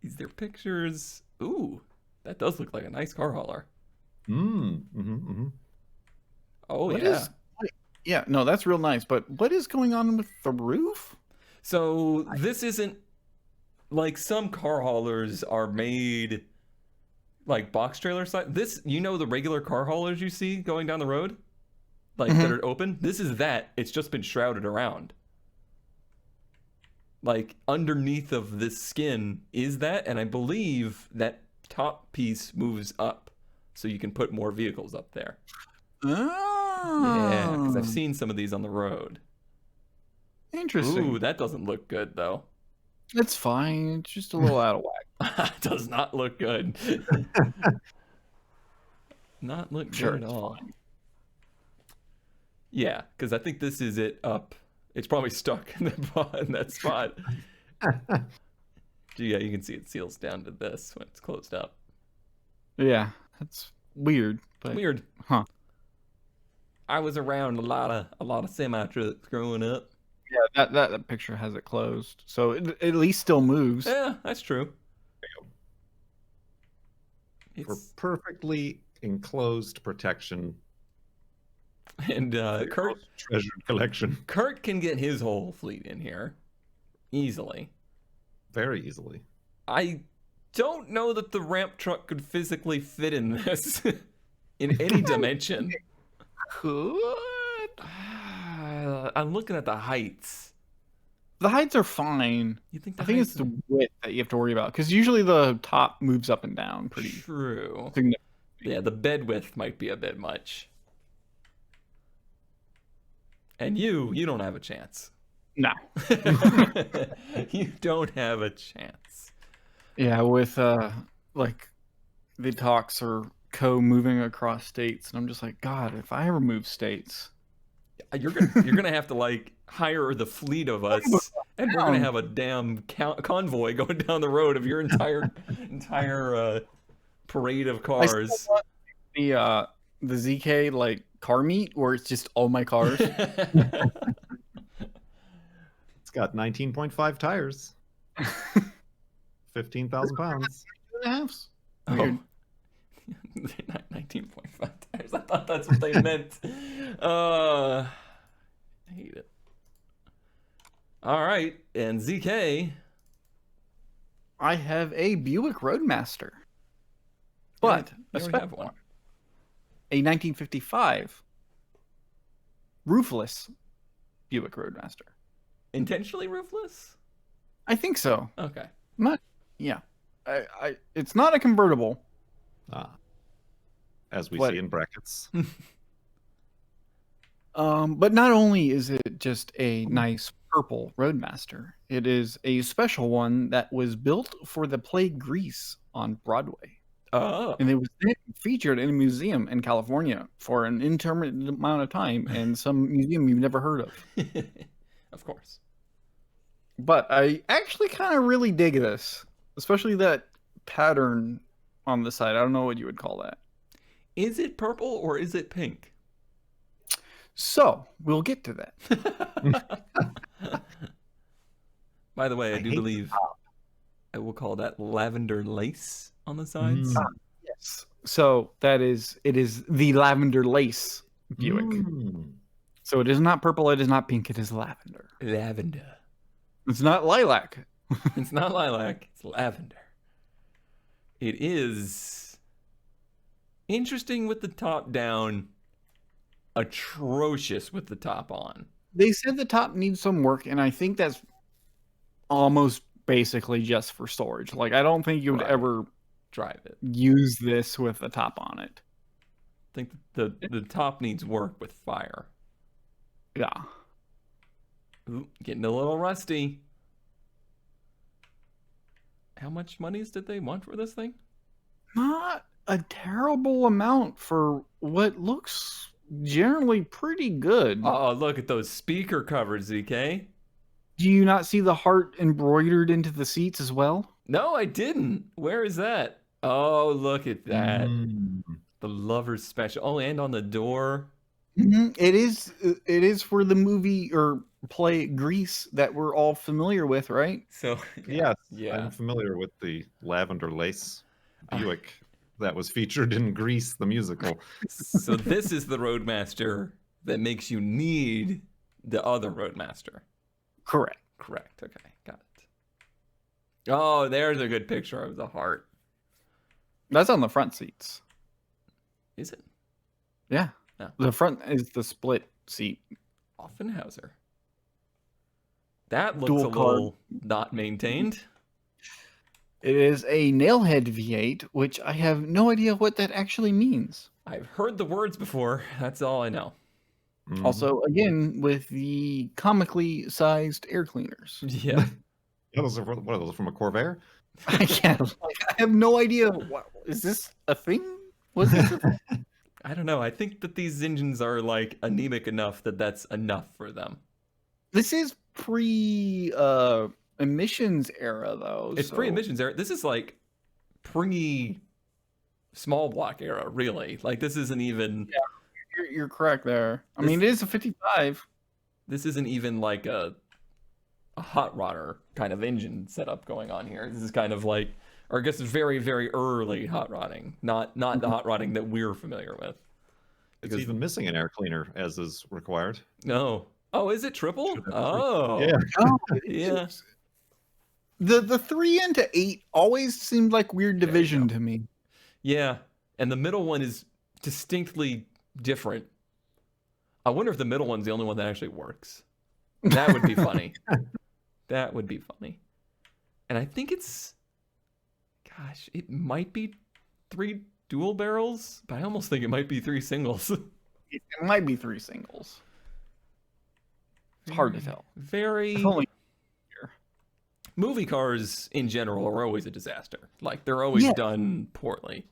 These are pictures. Ooh, that does look like a nice car hauler. Oh, What yeah. Yeah, no, that's real nice. But what is going on with the roof? So this isn't like some car haulers are made like box trailer size. This, you know, the regular car haulers you see going down the road, like that are open. This is that. It's just been shrouded around. Like underneath of this skin is that, and I believe that top piece moves up, so you can put more vehicles up there. Oh. Yeah, because I've seen some of these on the road. Interesting. Ooh, that doesn't look good though. It's fine. It's just a little out of whack. Does not look good. Not look good at all. Fine. Yeah, because I think this is it up. It's probably stuck in that spot. Yeah, you can see it seals down to this when it's closed up. Yeah, that's weird. But Weird. Huh. I was around a lot of semi trucks growing up. Yeah, that picture has it closed, so it at least still moves. Yeah, that's true. For It's, perfectly enclosed protection. and Kurt Treasured collection. Kurt can get his whole fleet in here easily. Very easily. I don't know that the ramp truck could physically fit in this in any dimension. Could. I'm looking at the heights. The heights are fine. You think? I think it's the width that you have to worry about, because usually the top moves up and down pretty true. significantly. Yeah, the bed width might be a bit much. And you don't have a chance. No. You don't have a chance. Yeah, with like the talks are co-moving across states, and I'm just like, God, if I ever move states, You're gonna have to like hire the fleet of us, and we're gonna have a damn convoy going down the road of your entire parade of cars. I still want the ZK like car meet where it's just all my cars. It's got 19.5 tires. 15,000 pounds. 2.5s. Oh. Weird. 19.5 tires. I thought that's what they meant. I hate it. All right, and ZK. I have a Buick Roadmaster, but you a already spec have one. a 1955 roofless Buick Roadmaster. Intentionally roofless? I think so. Okay. Yeah, it's not a convertible. As we What? see in brackets. But not only is it just a nice purple Roadmaster, it is a special one that was built for the play Grease on Broadway. Oh. And it was then featured in a museum in California for an intermittent amount of time, and some museum you've never heard of. Of course. But I actually kind of really dig this, especially that pattern on the side. I don't know what you would call that. Is it purple or is it pink? So we'll get to that. By the way, I do hate believe I will call that lavender lace on the sides. Yes. So it is the lavender lace Buick. So it is not purple, it is not pink, it is lavender. Lavender. It's not lilac. It's not lilac, it's lavender. It is Interesting with the top down, atrocious with the top on. They said the top needs some work, and I think that's almost basically just for storage. Like, I don't think you would Right. ever Drive it. use this with the top on it. I think the top needs work with fire. Yeah. Ooh, getting a little rusty. How much monies did they want for this thing? Not a terrible amount for what looks generally pretty good. Oh, look at those speaker covers, ZK. Do you not see the heart embroidered into the seats as well? No, I didn't. Where is that? Oh, look at that. Mm. The lover's special. Oh, and on the door. It is for the movie or play Grease that we're all familiar with, right? So Yes, yeah. I'm familiar with the lavender lace Buick that was featured in Grease the musical. So this is the Roadmaster that makes you need the other Roadmaster. Correct. Correct. Okay, got it. Oh, there's a good picture of the heart. That's on the front seats. Is it? Yeah. No. The front is the split seat. Offenhauser. That looks Dual a little not maintained. It is a nailhead V8, which I have no idea what that actually means. I've heard the words before. That's all I know. Mhm. Also, again, with the comically sized air cleaners. Yeah. Yeah, those are, what are those, from a Corvair? I have no idea. What, is this a thing? Was this a thing? I don't know. I think that these engines are like anemic enough that that's enough for them. This is pre emissions era, though. It's so- pre-emissions era. This is like pre-small block era, really. Like this isn't even. You're correct there. I This- mean, it is a 55. This isn't even like a hot rodder kind of engine setup going on here. This is kind of like, or I guess it's very, very early hot rodding, not the hot rodding that we're familiar with. It's Because even missing an air cleaner, as is required. no. Oh, is it triple? Should have Oh, Yeah. Oh, yeah. The 3 into 8 always seemed like weird There you division go. to me. Yeah, and the middle one is distinctly different. I wonder if the middle one's the only one that actually works. That would be funny. That would be funny. And I think it's, gosh, it might be 3 dual barrels, but I almost think it might be 3 singles. It might be 3 singles. It's hard to tell. Very. If only Movie cars in general are always a disaster. Like they're always Yeah. done poorly.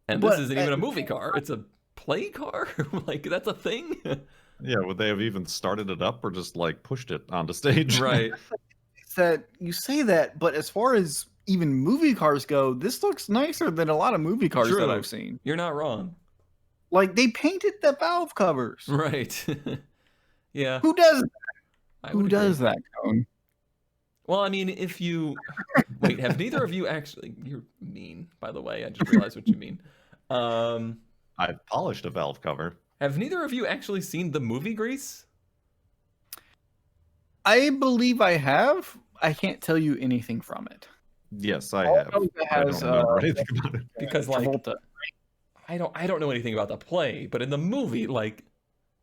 And But this isn't even a at- movie car. It's a play car. Like that's a thing. Yeah, would they have even started it up or just like pushed it onto stage? Right. it's that you say that, but as far as even movie cars go, this looks nicer than a lot of movie cars True. that I've seen. You're not wrong. Like they painted the valve covers. Right. Yeah. Who does that? I Who would does agree. that, Cone? Well, I mean, if you wait, have neither of you actually? You're mean, by the way. I just realized what you mean. I've polished a valve cover. Have neither of you actually seen the movie Grease? I believe I have. I can't tell you anything from it. Yes, I All have. I know is it I don't has, remember anything about it. Because, like, Travolta. I don't know anything about the play, but in the movie, like,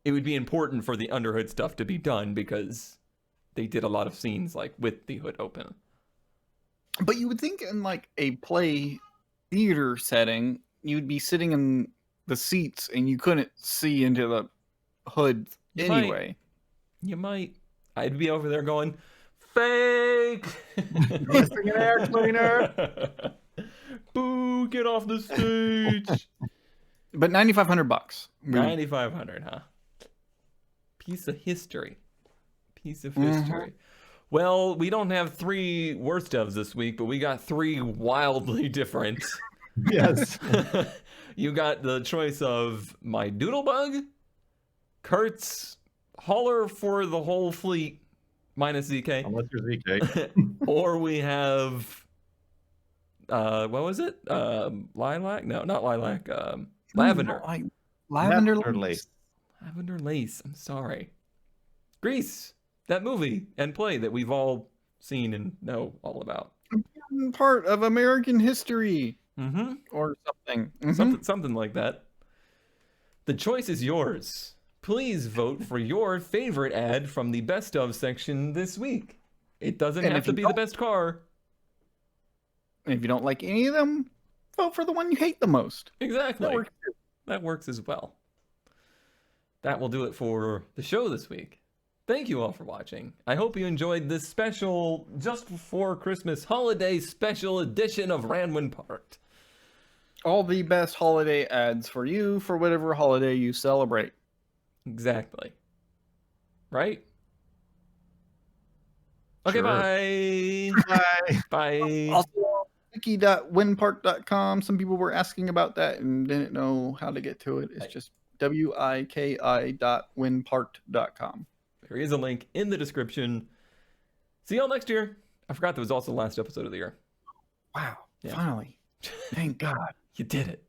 it would be important for the underhood stuff to be done because they did a lot of scenes like with the hood open. But you would think in like a play theater setting, you'd be sitting in the seats and you couldn't see into the hood You might. anyway. You might. I'd be over there going, fake. Missing an air cleaner. Boo! Get off the stage. But $9,500. 9,500, huh? Piece of history. Piece of Mhm. history. Well, we don't have 3 worst ofs this week, but we got 3 wildly different. Yes. You got the choice of my Doodlebug, Kurt's hauler for the whole fleet, minus ZK, Unless you're ZK. or we have, what was it? Lilac? No, not lilac. Lavender. Lavender Lavender lace. Lavender Lace. I'm sorry. Grease, that movie and play that we've all seen and know all about. Part of American history. Mm-hmm. or something. Mhm. Something like that. The choice is yours. Please vote for your favorite ad from the best of section this week. It doesn't And have if to you be the don't- best car. And if you don't like any of them, vote for the one you hate the most. Exactly. That works too. That works as well. That will do it for the show this week. Thank you all for watching. I hope you enjoyed this special, just before Christmas holiday special edition of Ranwin Parked. All the best holiday ads for you for whatever holiday you celebrate. Exactly. Right? Okay, Sure. bye. Bye. Bye. Also, wiki.winpark.com. Some people were asking about that and didn't know how to get to it. It's just wiki.winpark.com. There is a link in the description. See y'all next year. I forgot that was also the last episode of the year. Wow. Yeah. Finally. Thank God. You did it.